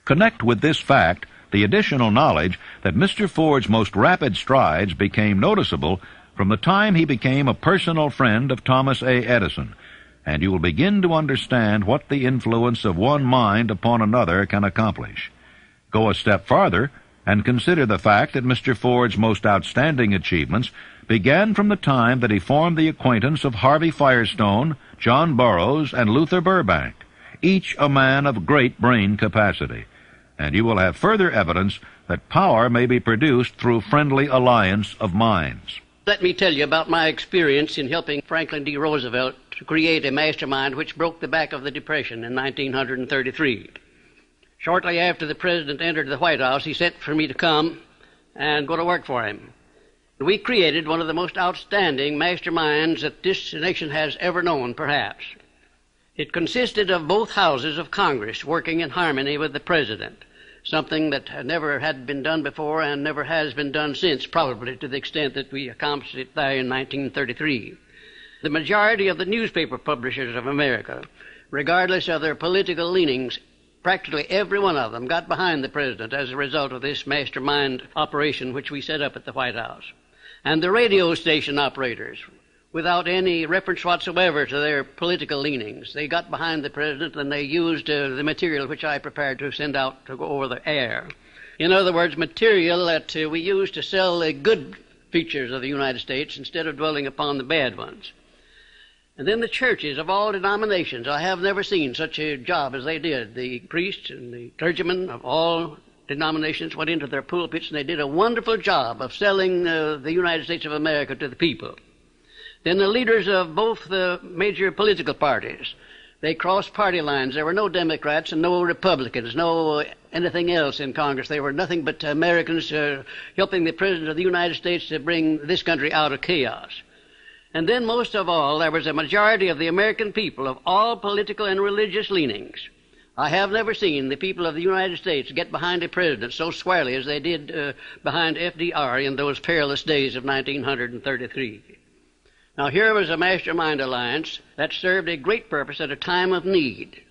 Connect with this fact the additional knowledge that Mr. Ford's most rapid strides became noticeable from the time he became a personal friend of Thomas A. Edison, and you will begin to understand what the influence of one mind upon another can accomplish. Go a step farther and consider the fact that Mr. Ford's most outstanding achievements began from the time that he formed the acquaintance of Harvey Firestone, John Burroughs, and Luther Burbank, each a man of great brain capacity. And you will have further evidence that power may be produced through friendly alliance of minds. Let me tell you about my experience in helping Franklin D. Roosevelt to create a mastermind which broke the back of the Depression in 1933. Shortly after the President entered the White House, he sent for me to come and go to work for him. We created one of the most outstanding masterminds that this nation has ever known, perhaps. It consisted of both houses of Congress working in harmony with the President. something that never had been done before and never has been done since, probably to the extent that we accomplished it there in 1933. The majority of the newspaper publishers of America, regardless of their political leanings, practically every one of them got behind the president as a result of this mastermind operation which we set up at the White House. And the radio station operators, without any reference whatsoever to their political leanings, they got behind the president and they used the material which I prepared to send out to go over the air. In other words, material that we used to sell the good features of the United States instead of dwelling upon the bad ones. And then the churches of all denominations, I have never seen such a job as they did. The priests and the clergymen of all denominations went into their pulpits and they did a wonderful job of selling the United States of America to the people. Then the leaders of both the major political parties, they crossed party lines. There were no Democrats and no Republicans, no anything else in Congress. They were nothing but Americans helping the President of the United States to bring this country out of chaos. And then most of all, there was a majority of the American people of all political and religious leanings. I have never seen the people of the United States get behind a president so squarely as they did behind FDR in those perilous days of 1933. Now, here was a mastermind alliance that served a great purpose at a time of need.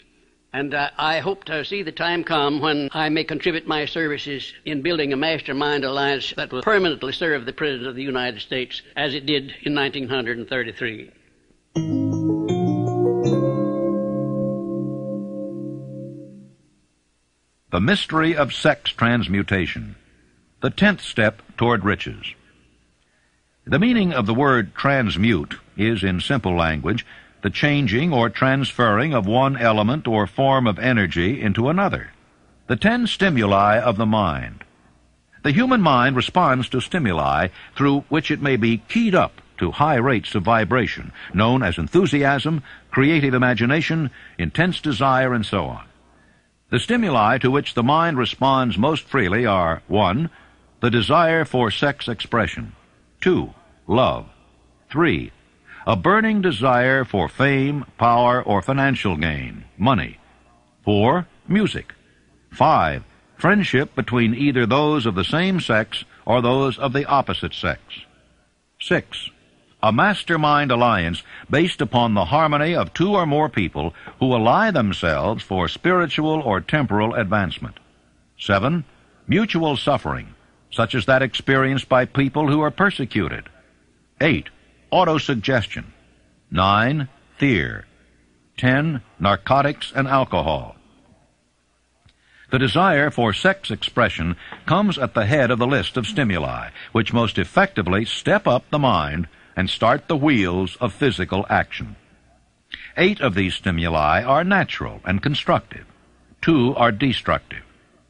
And I hope to see the time come when I may contribute my services in building a mastermind alliance that will permanently serve the President of the United States as it did in 1933. The mystery of sex transmutation, the 10th step toward riches. The meaning of the word transmute is, in simple language, the changing or transferring of one element or form of energy into another. The 10 stimuli of the mind. The human mind responds to stimuli through which it may be keyed up to high rates of vibration, known as enthusiasm, creative imagination, intense desire, and so on. The stimuli to which the mind responds most freely are 1. The desire for sex expression. 2. Love. 3. A burning desire for fame, power, or financial gain, money. 4. Music. 5. Friendship between either those of the same sex or those of the opposite sex. 6. A mastermind alliance based upon the harmony of 2 or more people who ally themselves for spiritual or temporal advancement. 7. Mutual suffering, such as that experienced by people who are persecuted. 8. Autosuggestion. 9. Fear. 10. Narcotics and alcohol. The desire for sex expression comes at the head of the list of stimuli, which most effectively step up the mind and start the wheels of physical action. 8 of these stimuli are natural and constructive. 2 are destructive.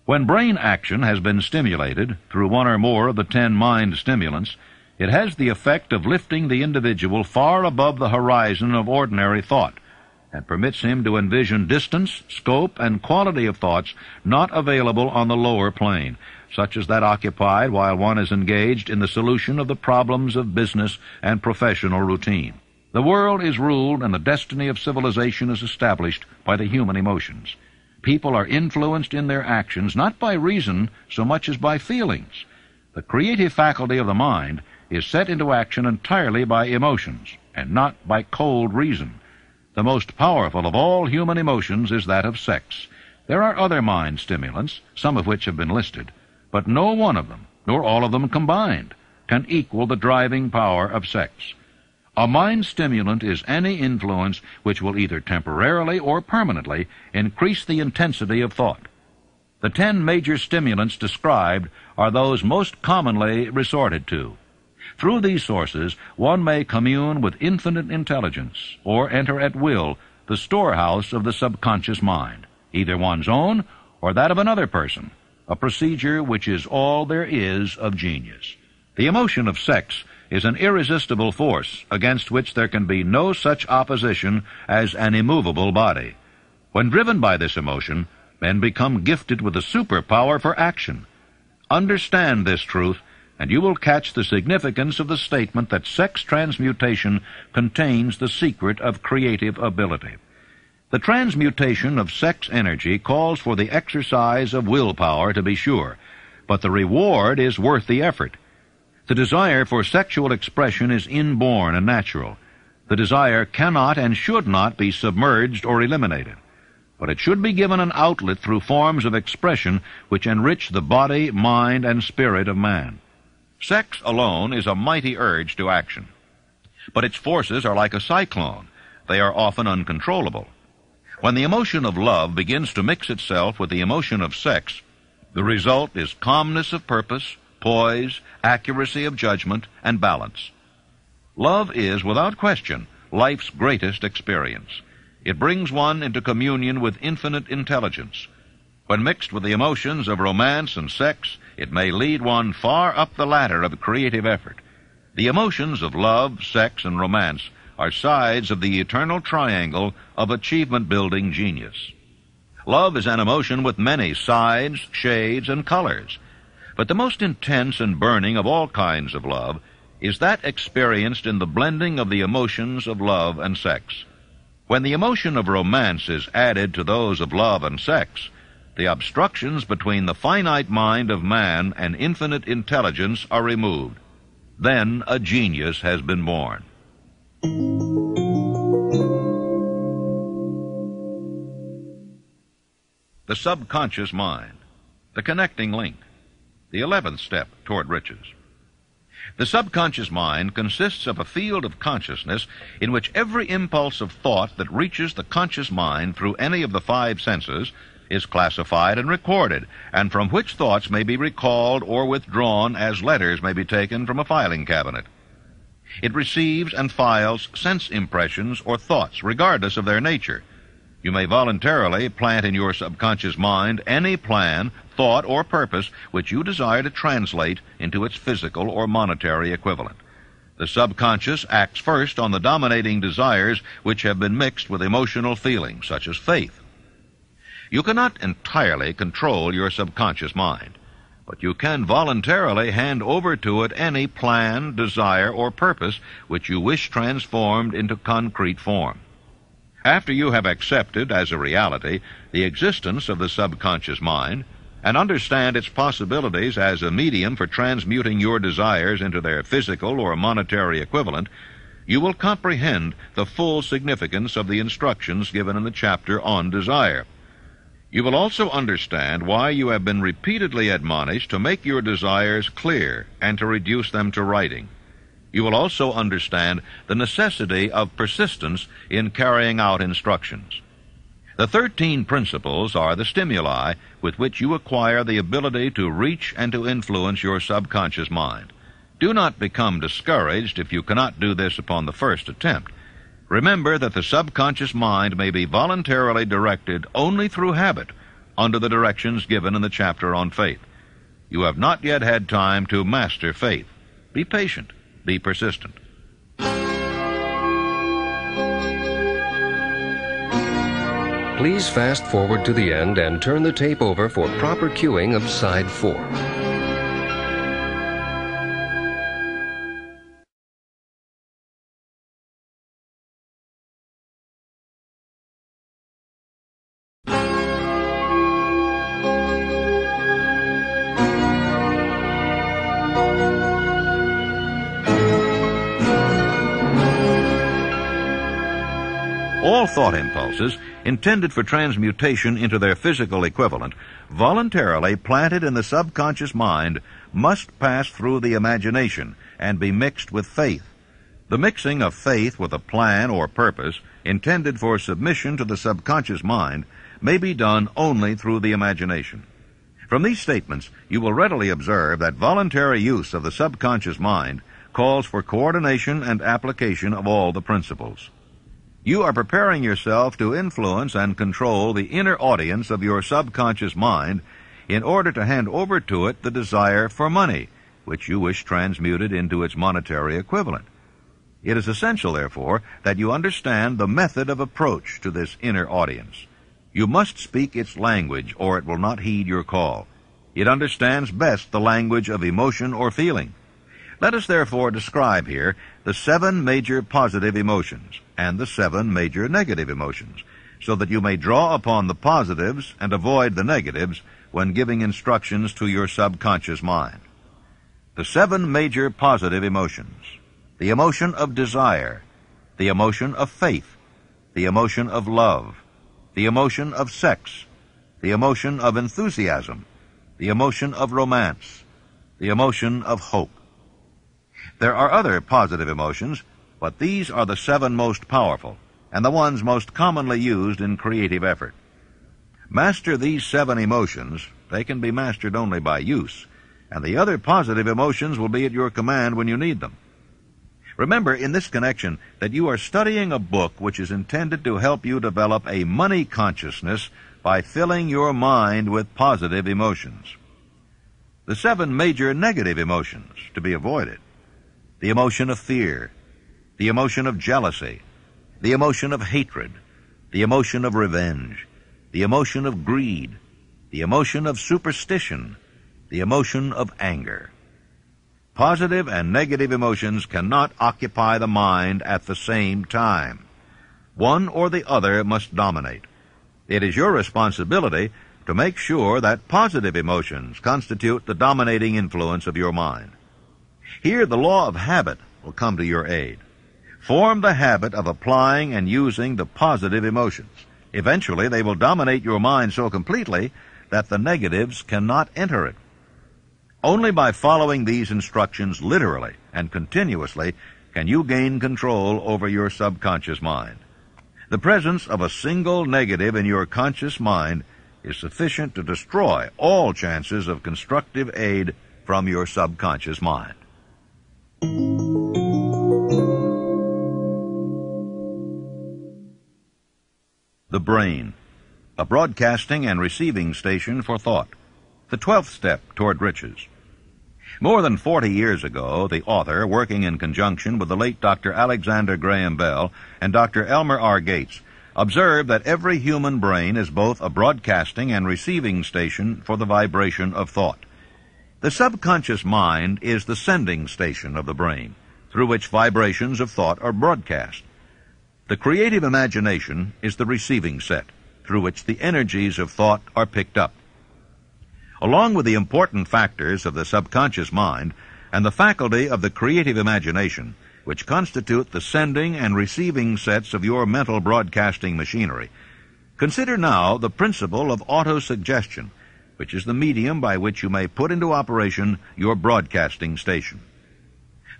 When brain action has been stimulated through one or more of the 10 mind stimulants, it has the effect of lifting the individual far above the horizon of ordinary thought and permits him to envision distance, scope, and quality of thoughts not available on the lower plane, such as that occupied while one is engaged in the solution of the problems of business and professional routine. The world is ruled and the destiny of civilization is established by the human emotions. People are influenced in their actions not by reason so much as by feelings. The creative faculty of the mind is set into action entirely by emotions, and not by cold reason. The most powerful of all human emotions is that of sex. There are other mind stimulants, some of which have been listed, but no one of them, nor all of them combined, can equal the driving power of sex. A mind stimulant is any influence which will either temporarily or permanently increase the intensity of thought. The 10 major stimulants described are those most commonly resorted to. Through these sources, one may commune with infinite intelligence, or enter at will the storehouse of the subconscious mind, either one's own or that of another person, a procedure which is all there is of genius. The emotion of sex is an irresistible force against which there can be no such opposition as an immovable body. When driven by this emotion, men become gifted with a superpower for action. Understand this truth, and you will catch the significance of the statement that sex transmutation contains the secret of creative ability. The transmutation of sex energy calls for the exercise of willpower, to be sure, but the reward is worth the effort. The desire for sexual expression is inborn and natural. The desire cannot and should not be submerged or eliminated, but it should be given an outlet through forms of expression which enrich the body, mind, and spirit of man. Sex alone is a mighty urge to action, but its forces are like a cyclone. They are often uncontrollable. When the emotion of love begins to mix itself with the emotion of sex, the result is calmness of purpose, poise, accuracy of judgment, and balance. Love is, without question, life's greatest experience. It brings one into communion with infinite intelligence. When mixed with the emotions of romance and sex, it may lead one far up the ladder of creative effort. The emotions of love, sex, and romance are sides of the eternal triangle of achievement-building genius. Love is an emotion with many sides, shades, and colors. But the most intense and burning of all kinds of love is that experienced in the blending of the emotions of love and sex. When the emotion of romance is added to those of love and sex, the obstructions between the finite mind of man and infinite intelligence are removed. Then a genius has been born. The subconscious mind, the connecting link, the 11th step toward riches. The subconscious mind consists of a field of consciousness in which every impulse of thought that reaches the conscious mind through any of the 5 senses is classified and recorded, and from which thoughts may be recalled or withdrawn as letters may be taken from a filing cabinet. It receives and files sense impressions or thoughts, regardless of their nature. You may voluntarily plant in your subconscious mind any plan, thought, or purpose which you desire to translate into its physical or monetary equivalent. The subconscious acts first on the dominating desires which have been mixed with emotional feelings, such as faith. You cannot entirely control your subconscious mind, but you can voluntarily hand over to it any plan, desire, or purpose which you wish transformed into concrete form. After you have accepted as a reality the existence of the subconscious mind and understand its possibilities as a medium for transmuting your desires into their physical or monetary equivalent, you will comprehend the full significance of the instructions given in the chapter on desire. You will also understand why you have been repeatedly admonished to make your desires clear and to reduce them to writing. You will also understand the necessity of persistence in carrying out instructions. The 13 principles are the stimuli with which you acquire the ability to reach and to influence your subconscious mind. Do not become discouraged if you cannot do this upon the first attempt. Remember that the subconscious mind may be voluntarily directed only through habit under the directions given in the chapter on faith. You have not yet had time to master faith. Be patient. Be persistent. Please fast forward to the end and turn the tape over for proper cueing of side 4. All thought impulses, intended for transmutation into their physical equivalent, voluntarily planted in the subconscious mind, must pass through the imagination and be mixed with faith. The mixing of faith with a plan or purpose intended for submission to the subconscious mind may be done only through the imagination. From these statements, you will readily observe that voluntary use of the subconscious mind calls for coordination and application of all the principles. You are preparing yourself to influence and control the inner audience of your subconscious mind in order to hand over to it the desire for money, which you wish transmuted into its monetary equivalent. It is essential, therefore, that you understand the method of approach to this inner audience. You must speak its language, or it will not heed your call. It understands best the language of emotion or feeling. Let us therefore describe here the 7 major positive emotions and the 7 major negative emotions. so that you may draw upon the positives and avoid the negatives when giving instructions to your subconscious mind. The 7 major positive emotions: the emotion of desire, the emotion of faith, the emotion of love, the emotion of sex, the emotion of enthusiasm, the emotion of romance, the emotion of hope. There are other positive emotions, but these are the 7 most powerful and the ones most commonly used in creative effort. Master these 7 emotions. They can be mastered only by use, and the other positive emotions will be at your command when you need them. Remember in this connection that you are studying a book which is intended to help you develop a money consciousness by filling your mind with positive emotions. The 7 major negative emotions to be avoided: the emotion of fear, the emotion of jealousy, the emotion of hatred, the emotion of revenge, the emotion of greed, the emotion of superstition, the emotion of anger. Positive and negative emotions cannot occupy the mind at the same time. One or the other must dominate. It is your responsibility to make sure that positive emotions constitute the dominating influence of your mind. Here the law of habit will come to your aid. Form the habit of applying and using the positive emotions. Eventually they will dominate your mind so completely that the negatives cannot enter it. Only by following these instructions literally and continuously can you gain control over your subconscious mind. The presence of a single negative in your conscious mind is sufficient to destroy all chances of constructive aid from your subconscious mind. The brain, a broadcasting and receiving station for thought. The 12th step toward riches. More than 40 years ago, the author, working in conjunction with the late Dr. Alexander Graham Bell and Dr. Elmer R. Gates, observed that every human brain is both a broadcasting and receiving station for the vibration of thought. The subconscious mind is the sending station of the brain, through which vibrations of thought are broadcast. The creative imagination is the receiving set, through which the energies of thought are picked up. Along with the important factors of the subconscious mind and the faculty of the creative imagination, which constitute the sending and receiving sets of your mental broadcasting machinery, consider now the principle of autosuggestion, which is the medium by which you may put into operation your broadcasting station.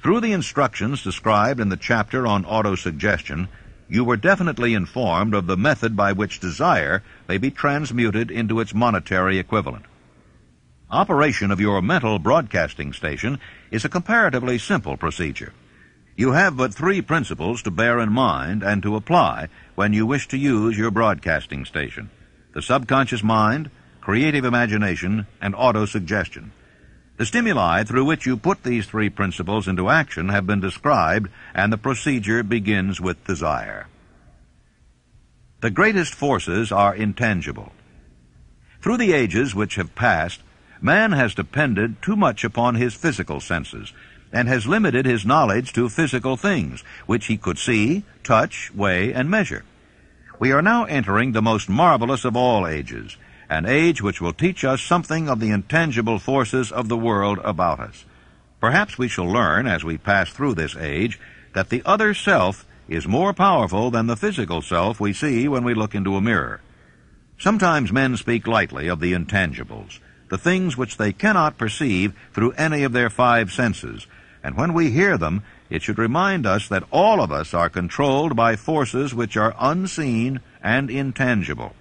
Through the instructions described in the chapter on autosuggestion, you were definitely informed of the method by which desire may be transmuted into its monetary equivalent. Operation of your mental broadcasting station is a comparatively simple procedure. You have but 3 principles to bear in mind and to apply when you wish to use your broadcasting station: the subconscious mind, creative imagination, and autosuggestion. The stimuli through which you put these 3 principles into action have been described, and the procedure begins with desire. The greatest forces are intangible. Through the ages which have passed, man has depended too much upon his physical senses, and has limited his knowledge to physical things, which he could see, touch, weigh, and measure. We are now entering the most marvelous of all ages, an age which will teach us something of the intangible forces of the world about us. Perhaps we shall learn, as we pass through this age, that the other self is more powerful than the physical self we see when we look into a mirror. Sometimes men speak lightly of the intangibles, the things which they cannot perceive through any of their 5 senses, and when we hear them, it should remind us that all of us are controlled by forces which are unseen and intangible.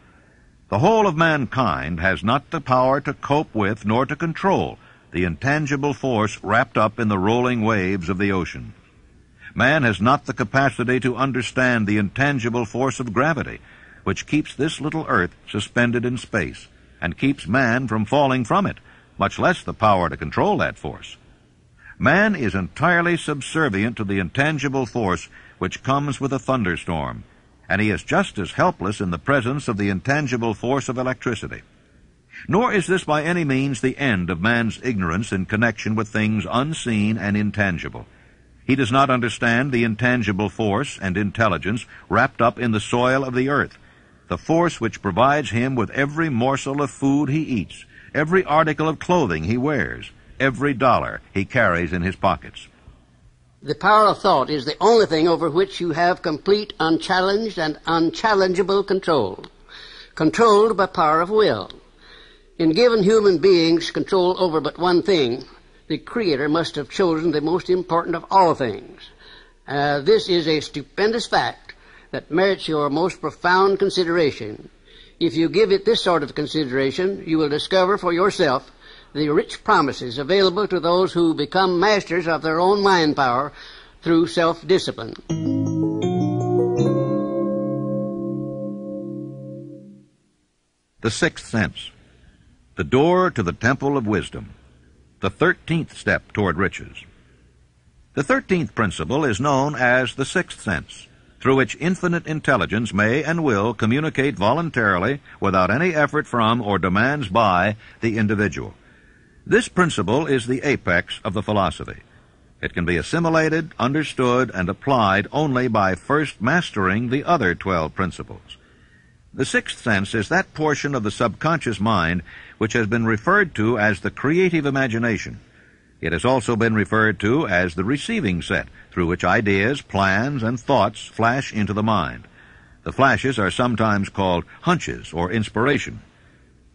The whole of mankind has not the power to cope with nor to control the intangible force wrapped up in the rolling waves of the ocean. Man has not the capacity to understand the intangible force of gravity, which keeps this little earth suspended in space, and keeps man from falling from it, much less the power to control that force. Man is entirely subservient to the intangible force which comes with a thunderstorm, and he is just as helpless in the presence of the intangible force of electricity. Nor is this by any means the end of man's ignorance in connection with things unseen and intangible. He does not understand the intangible force and intelligence wrapped up in the soil of the earth, the force which provides him with every morsel of food he eats, every article of clothing he wears, every dollar he carries in his pockets. The power of thought is the only thing over which you have complete, unchallenged, and unchallengeable control. Controlled by power of will. In giving human beings control over but one thing, the Creator must have chosen the most important of all things. This is a stupendous fact that merits your most profound consideration. If you give it this sort of consideration, you will discover for yourself the rich promises available to those who become masters of their own mind power through self-discipline. The sixth sense, the door to the temple of wisdom, the 13th step toward riches. The 13th principle is known as the sixth sense, through which infinite intelligence may and will communicate voluntarily without any effort from or demands by the individual. This principle is the apex of the philosophy. It can be assimilated, understood, and applied only by first mastering the other 12 principles. The sixth sense is that portion of the subconscious mind which has been referred to as the creative imagination. It has also been referred to as the receiving set, through which ideas, plans, and thoughts flash into the mind. The flashes are sometimes called hunches or inspiration.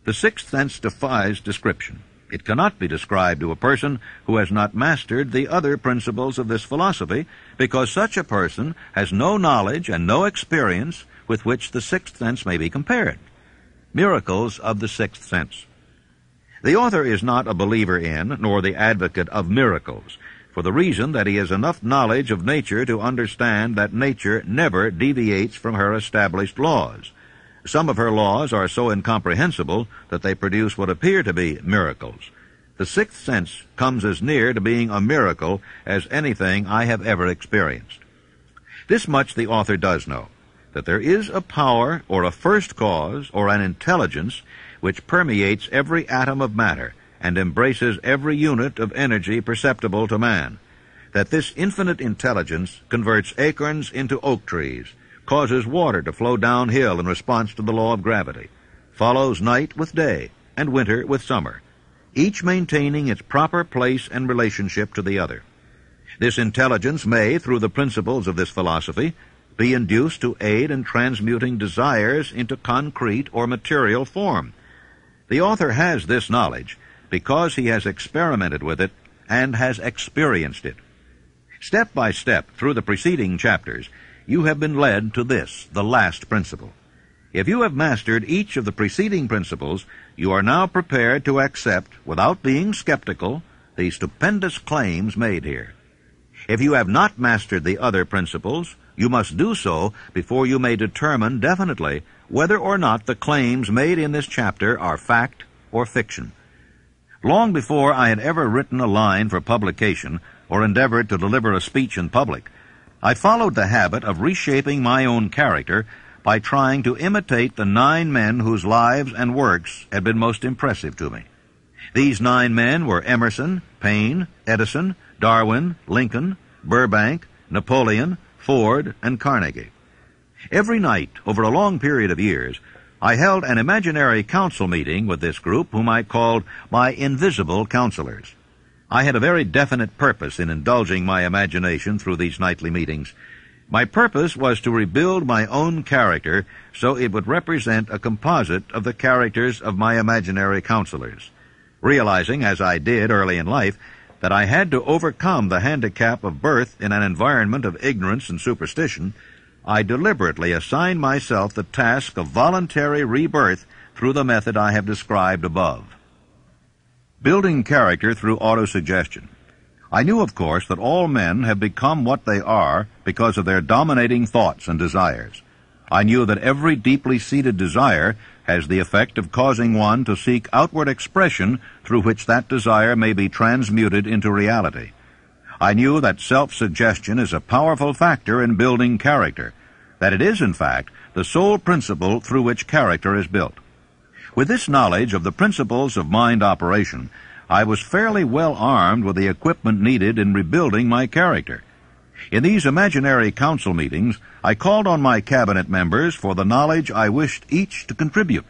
The sixth sense defies description. It cannot be described to a person who has not mastered the other principles of this philosophy, because such a person has no knowledge and no experience with which the sixth sense may be compared. Miracles of the sixth sense. The author is not a believer in, nor the advocate of miracles, for the reason that he has enough knowledge of nature to understand that nature never deviates from her established laws. Some of her laws are so incomprehensible that they produce what appear to be miracles. The sixth sense comes as near to being a miracle as anything I have ever experienced. This much the author does know, that there is a power or a first cause or an intelligence which permeates every atom of matter and embraces every unit of energy perceptible to man, that this infinite intelligence converts acorns into oak trees, causes water to flow downhill in response to the law of gravity, follows night with day and winter with summer, each maintaining its proper place and relationship to the other. This intelligence may, through the principles of this philosophy, be induced to aid in transmuting desires into concrete or material form. The author has this knowledge because he has experimented with it and has experienced it. Step by step through the preceding chapters, you have been led to this, the last principle. If you have mastered each of the preceding principles, you are now prepared to accept, without being skeptical, the stupendous claims made here. If you have not mastered the other principles, you must do so before you may determine definitely whether or not the claims made in this chapter are fact or fiction. Long before I had ever written a line for publication or endeavored to deliver a speech in public, I followed the habit of reshaping my own character by trying to imitate the 9 men whose lives and works had been most impressive to me. These 9 men were Emerson, Paine, Edison, Darwin, Lincoln, Burbank, Napoleon, Ford, and Carnegie. Every night, over a long period of years, I held an imaginary council meeting with this group whom I called my invisible counselors. I had a very definite purpose in indulging my imagination through these nightly meetings. My purpose was to rebuild my own character so it would represent a composite of the characters of my imaginary counselors. Realizing, as I did early in life, that I had to overcome the handicap of birth in an environment of ignorance and superstition, I deliberately assigned myself the task of voluntary rebirth through the method I have described above. Building character through autosuggestion. I knew, of course, that all men have become what they are because of their dominating thoughts and desires. I knew that every deeply seated desire has the effect of causing one to seek outward expression through which that desire may be transmuted into reality. I knew that self-suggestion is a powerful factor in building character, that it is, in fact, the sole principle through which character is built. With this knowledge of the principles of mind operation, I was fairly well armed with the equipment needed in rebuilding my character. In these imaginary council meetings, I called on my cabinet members for the knowledge I wished each to contribute.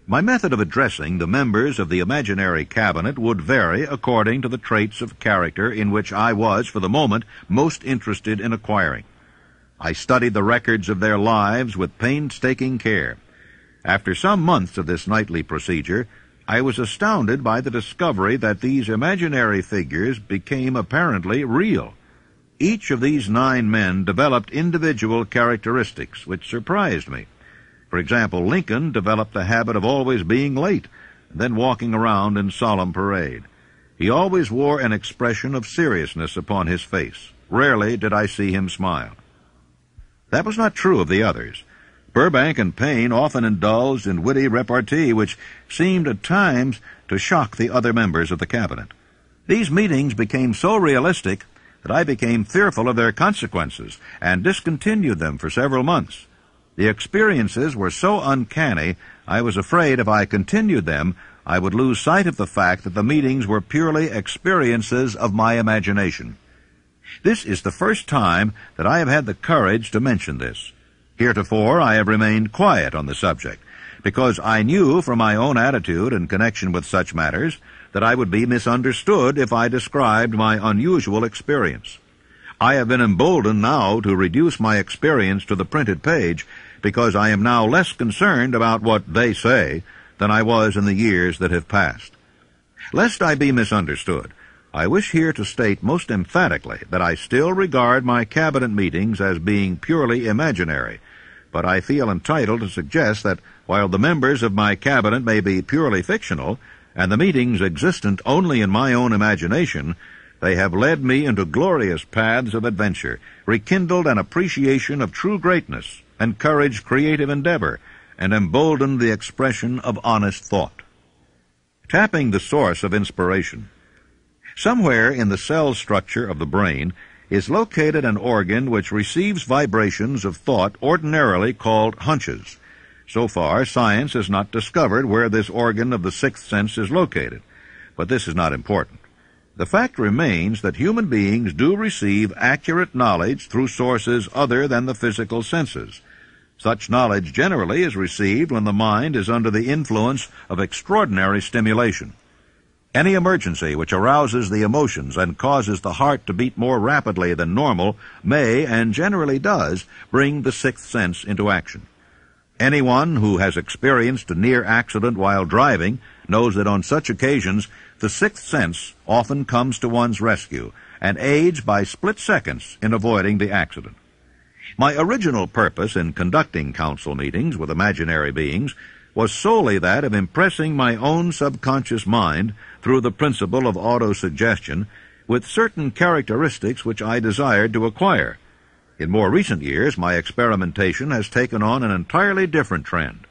My method of addressing the members of the imaginary cabinet would vary according to the traits of character in which I was, for the moment, most interested in acquiring. I studied the records of their lives with painstaking care. After some months of this nightly procedure, I was astounded by the discovery that these imaginary figures became apparently real. Each of these 9 men developed individual characteristics which surprised me. For example, Lincoln developed the habit of always being late, and then walking around in solemn parade. He always wore an expression of seriousness upon his face. Rarely did I see him smile. That was not true of the others. Burbank and Payne often indulged in witty repartee which seemed at times to shock the other members of the cabinet. These meetings became so realistic that I became fearful of their consequences and discontinued them for several months. The experiences were so uncanny, I was afraid if I continued them, I would lose sight of the fact that the meetings were purely experiences of my imagination. This is the first time that I have had the courage to mention this. Heretofore, I have remained quiet on the subject, because I knew from my own attitude in connection with such matters that I would be misunderstood if I described my unusual experience. I have been emboldened now to reduce my experience to the printed page, because I am now less concerned about what they say than I was in the years that have passed. Lest I be misunderstood, I wish here to state most emphatically that I still regard my cabinet meetings as being purely imaginary, but I feel entitled to suggest that while the members of my cabinet may be purely fictional, and the meetings existent only in my own imagination, they have led me into glorious paths of adventure, rekindled an appreciation of true greatness, encouraged creative endeavor, and emboldened the expression of honest thought. Tapping the source of inspiration. Somewhere in the cell structure of the brain is located an organ which receives vibrations of thought ordinarily called hunches. So far, science has not discovered where this organ of the sixth sense is located, but this is not important. The fact remains that human beings do receive accurate knowledge through sources other than the physical senses. Such knowledge generally is received when the mind is under the influence of extraordinary stimulation. Any emergency which arouses the emotions and causes the heart to beat more rapidly than normal may, and generally does, bring the sixth sense into action. Anyone who has experienced a near accident while driving knows that on such occasions the sixth sense often comes to one's rescue and aids by split seconds in avoiding the accident. My original purpose in conducting council meetings with imaginary beings was solely that of impressing my own subconscious mind through the principle of autosuggestion with certain characteristics which I desired to acquire. In more recent years, my experimentation has taken on an entirely different trend.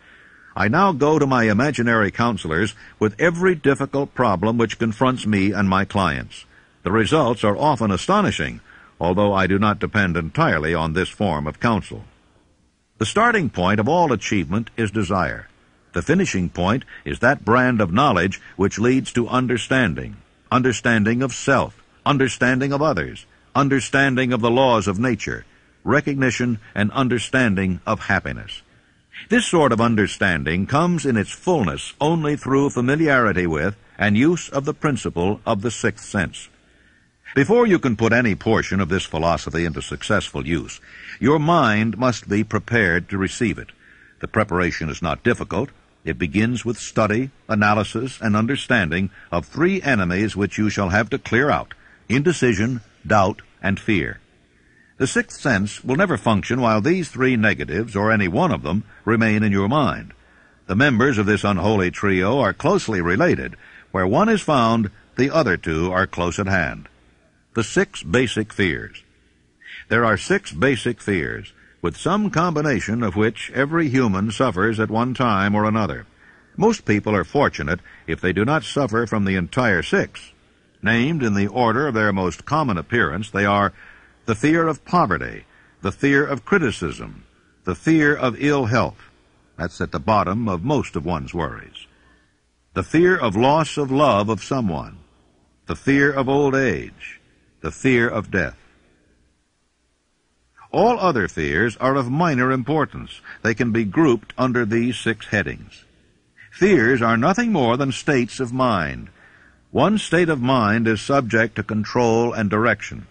I now go to my imaginary counselors with every difficult problem which confronts me and my clients. The results are often astonishing, although I do not depend entirely on this form of counsel. The starting point of all achievement is desire. The finishing point is that brand of knowledge which leads to understanding of self, understanding of others, understanding of the laws of nature, recognition and understanding of happiness. This sort of understanding comes in its fullness only through familiarity with and use of the principle of the sixth sense. Before you can put any portion of this philosophy into successful use, your mind must be prepared to receive it. The preparation is not difficult. It begins with study, analysis, and understanding of 3 enemies which you shall have to clear out: indecision, doubt, and fear. The sixth sense will never function while these 3 negatives, or any one of them, remain in your mind. The members of this unholy trio are closely related. Where one is found, the other 2 are close at hand. The 6 basic fears. There are 6 basic fears, with some combination of which every human suffers at one time or another. Most people are fortunate if they do not suffer from the entire 6. Named in the order of their most common appearance, they are the fear of poverty, the fear of criticism, the fear of ill health. That's at the bottom of most of one's worries. The fear of loss of love of someone, the fear of old age, the fear of death. All other fears are of minor importance. They can be grouped under these 6 headings. Fears are nothing more than states of mind. One state of mind is subject to control and direction.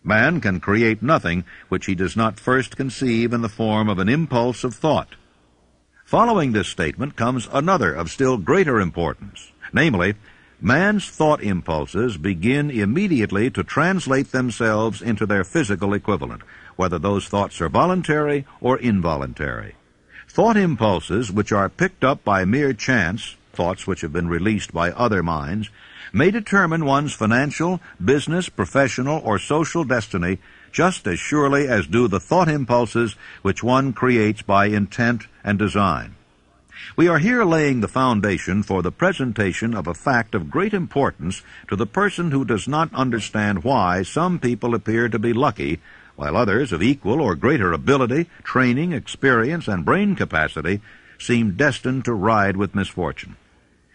Man can create nothing which he does not first conceive in the form of an impulse of thought. Following this statement comes another of still greater importance, namely, man's thought impulses begin immediately to translate themselves into their physical equivalent, whether those thoughts are voluntary or involuntary. Thought impulses which are picked up by mere chance, thoughts which have been released by other minds, may determine one's financial, business, professional, or social destiny just as surely as do the thought impulses which one creates by intent and design. We are here laying the foundation for the presentation of a fact of great importance to the person who does not understand why some people appear to be lucky, while others of equal or greater ability, training, experience, and brain capacity seem destined to ride with misfortune.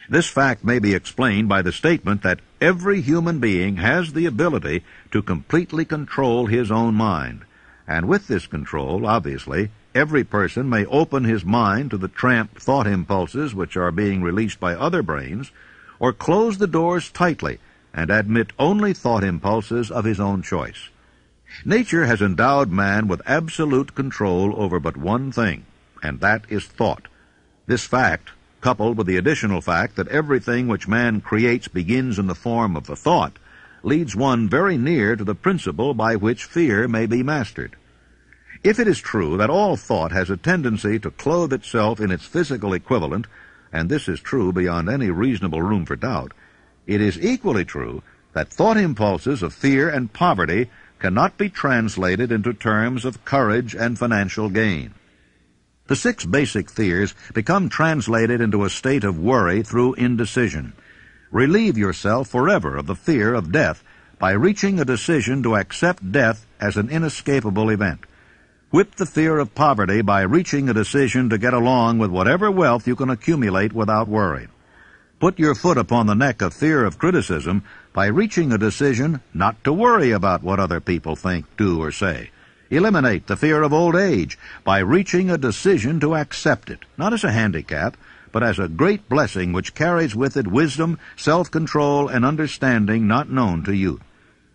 This fact may be explained by the statement that every human being has the ability to completely control his own mind, and with this control, obviously, every person may open his mind to the tramp thought impulses which are being released by other brains, or close the doors tightly and admit only thought impulses of his own choice. Nature has endowed man with absolute control over but one thing, and that is thought. This fact, coupled with the additional fact that everything which man creates begins in the form of a thought, leads one very near to the principle by which fear may be mastered. If it is true that all thought has a tendency to clothe itself in its physical equivalent, and this is true beyond any reasonable room for doubt, it is equally true that thought impulses of fear and poverty cannot be translated into terms of courage and financial gain. The 6 basic fears become translated into a state of worry through indecision. Relieve yourself forever of the fear of death by reaching a decision to accept death as an inescapable event. Whip the fear of poverty by reaching a decision to get along with whatever wealth you can accumulate without worry. Put your foot upon the neck of fear of criticism by reaching a decision not to worry about what other people think, do, or say. Eliminate the fear of old age by reaching a decision to accept it, not as a handicap, but as a great blessing which carries with it wisdom, self-control, and understanding not known to youth.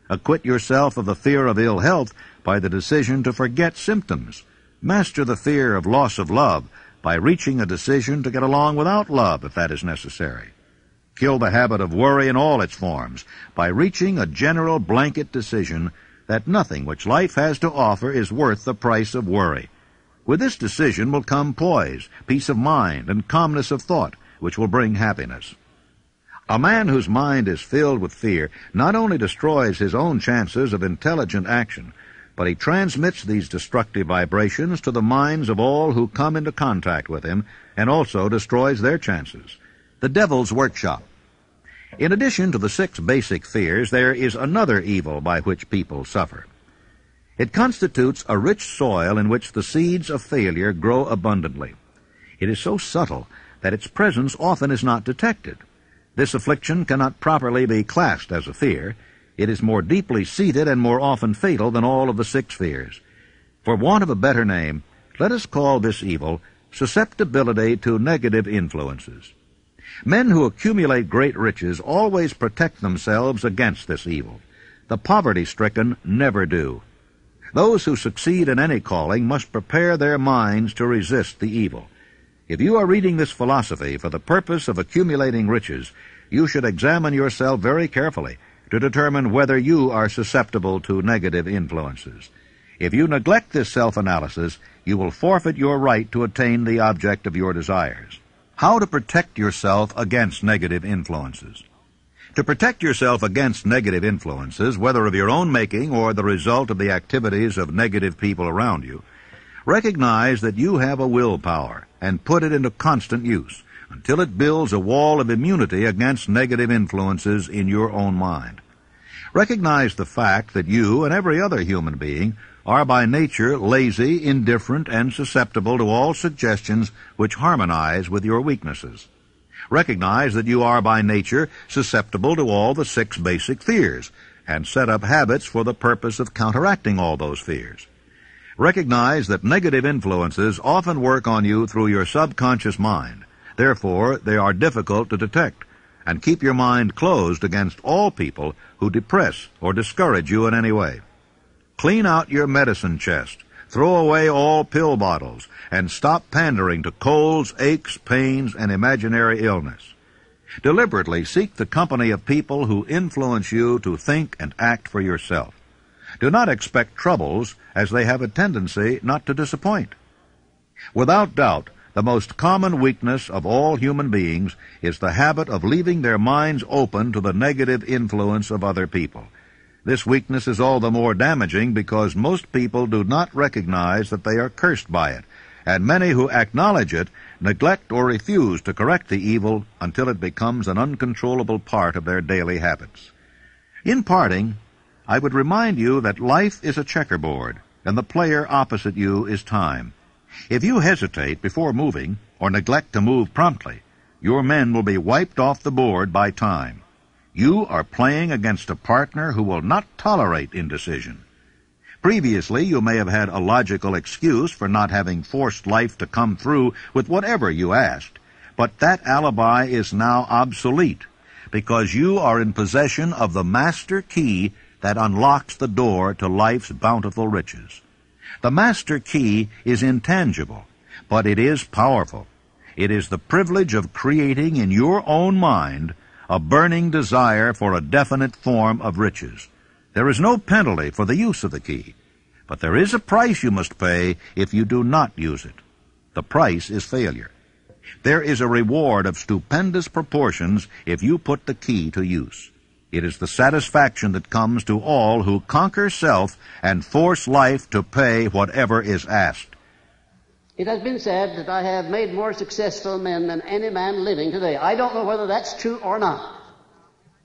Acquit yourself of the fear of ill health by the decision to forget symptoms. Master the fear of loss of love by reaching a decision to get along without love if that is necessary. Kill the habit of worry in all its forms by reaching a general blanket decision that nothing which life has to offer is worth the price of worry. With this decision will come poise, peace of mind, and calmness of thought, which will bring happiness. A man whose mind is filled with fear not only destroys his own chances of intelligent action, but he transmits these destructive vibrations to the minds of all who come into contact with him, and also destroys their chances. The devil's workshop. In addition to the 6 basic fears, there is another evil by which people suffer. It constitutes a rich soil in which the seeds of failure grow abundantly. It is so subtle that its presence often is not detected. This affliction cannot properly be classed as a fear. It is more deeply seated and more often fatal than all of the 6 fears. For want of a better name, let us call this evil susceptibility to negative influences. Men who accumulate great riches always protect themselves against this evil. The poverty-stricken never do. Those who succeed in any calling must prepare their minds to resist the evil. If you are reading this philosophy for the purpose of accumulating riches, you should examine yourself very carefully to determine whether you are susceptible to negative influences. If you neglect this self-analysis, you will forfeit your right to attain the object of your desires. How to protect yourself against negative influences. To protect yourself against negative influences, whether of your own making or the result of the activities of negative people around you, recognize that you have a willpower and put it into constant use until it builds a wall of immunity against negative influences in your own mind. Recognize the fact that you and every other human being are by nature lazy, indifferent, and susceptible to all suggestions which harmonize with your weaknesses. Recognize that you are by nature susceptible to all the 6 basic fears, and set up habits for the purpose of counteracting all those fears. Recognize that negative influences often work on you through your subconscious mind. Therefore, they are difficult to detect. And keep your mind closed against all people who depress or discourage you in any way. Clean out your medicine chest. Throw away all pill bottles, and stop pandering to colds, aches, pains, and imaginary illness. Deliberately seek the company of people who influence you to think and act for yourself. Do not expect troubles, as they have a tendency not to disappoint. Without doubt, the most common weakness of all human beings is the habit of leaving their minds open to the negative influence of other people. This weakness is all the more damaging because most people do not recognize that they are cursed by it, and many who acknowledge it neglect or refuse to correct the evil until it becomes an uncontrollable part of their daily habits. In parting, I would remind you that life is a checkerboard, and the player opposite you is time. If you hesitate before moving, or neglect to move promptly, your men will be wiped off the board by time. You are playing against a partner who will not tolerate indecision. Previously, you may have had a logical excuse for not having forced life to come through with whatever you asked, but that alibi is now obsolete, because you are in possession of the master key that unlocks the door to life's bountiful riches. The master key is intangible, but it is powerful. It is the privilege of creating in your own mind a burning desire for a definite form of riches. There is no penalty for the use of the key, but there is a price you must pay if you do not use it. The price is failure. There is a reward of stupendous proportions if you put the key to use. It is the satisfaction that comes to all who conquer self and force life to pay whatever is asked. It has been said that I have made more successful men than any man living today. I don't know whether that's true or not,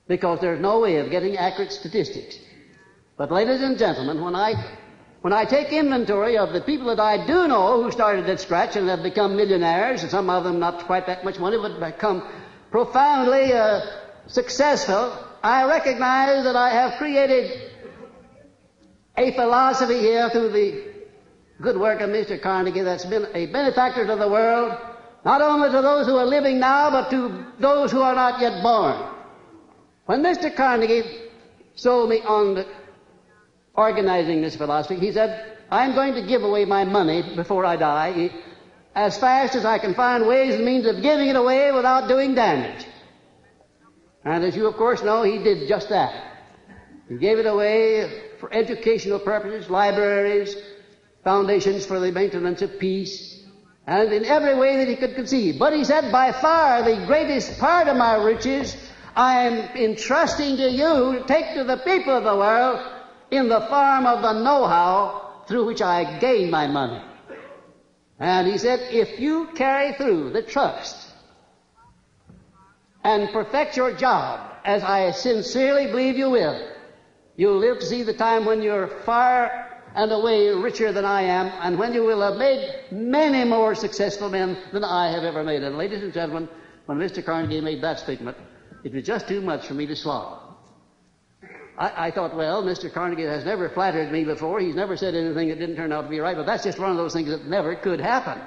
because there's no way of getting accurate statistics. But ladies and gentlemen, when I take inventory of the people that I do know who started at scratch and have become millionaires, and some of them not quite that much money, but become profoundly successful, I recognize that I have created a philosophy here through the good work of Mr. Carnegie that's been a benefactor to the world, not only to those who are living now, but to those who are not yet born. When Mr. Carnegie sold me on organizing this philosophy, he said, I'm going to give away my money before I die as fast as I can find ways and means of giving it away without doing damage. And as you, of course, know, he did just that. He gave it away for educational purposes, libraries, foundations for the maintenance of peace, and in every way that he could conceive. But he said, by far the greatest part of my riches I am entrusting to you to take to the people of the world in the form of the know-how through which I gain my money. And he said, if you carry through the trust and perfect your job, as I sincerely believe you will, you'll live to see the time when you're far and away richer than I am, and when you will have made many more successful men than I have ever made. And ladies and gentlemen, when Mr. Carnegie made that statement, it was just too much for me to swallow. I thought, well, Mr. Carnegie has never flattered me before. He's never said anything that didn't turn out to be right, but that's just one of those things that never could happen.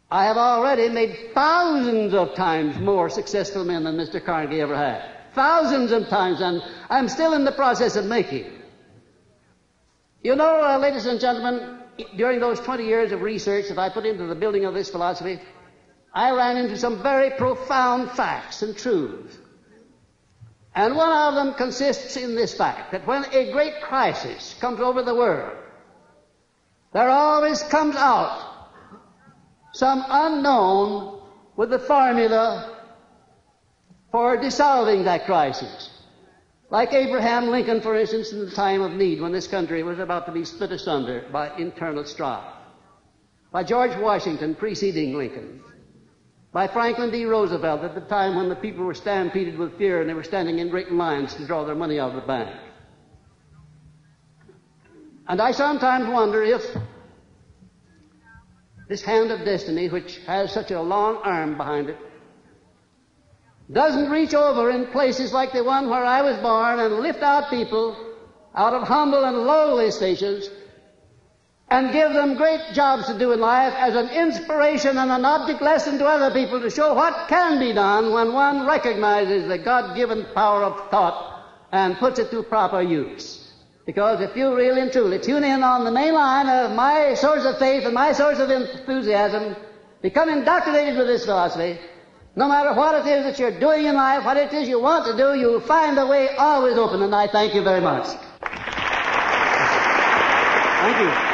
I have already made thousands of times more successful men than Mr. Carnegie ever had. Thousands of times, and I'm still in the process of making. You know, ladies and gentlemen, during those 20 years of research that I put into the building of this philosophy, I ran into some very profound facts and truths. And one of them consists in this fact, that when a great crisis comes over the world, there always comes out some unknown with the formula for dissolving that crisis. Like Abraham Lincoln, for instance, in the time of need, when this country was about to be split asunder by internal strife. By George Washington preceding Lincoln. By Franklin D. Roosevelt at the time when the people were stampeded with fear and they were standing in great lines to draw their money out of the bank. And I sometimes wonder if this hand of destiny, which has such a long arm behind it, doesn't reach over in places like the one where I was born and lift out people out of humble and lowly stations and give them great jobs to do in life as an inspiration and an object lesson to other people to show what can be done when one recognizes the God-given power of thought and puts it to proper use. Because if you really and truly tune in on the main line of my source of faith and my source of enthusiasm, become indoctrinated with this philosophy, no matter what it is that you're doing in life, what it is you want to do, you'll find the way always open. And I thank you very much. Thank you.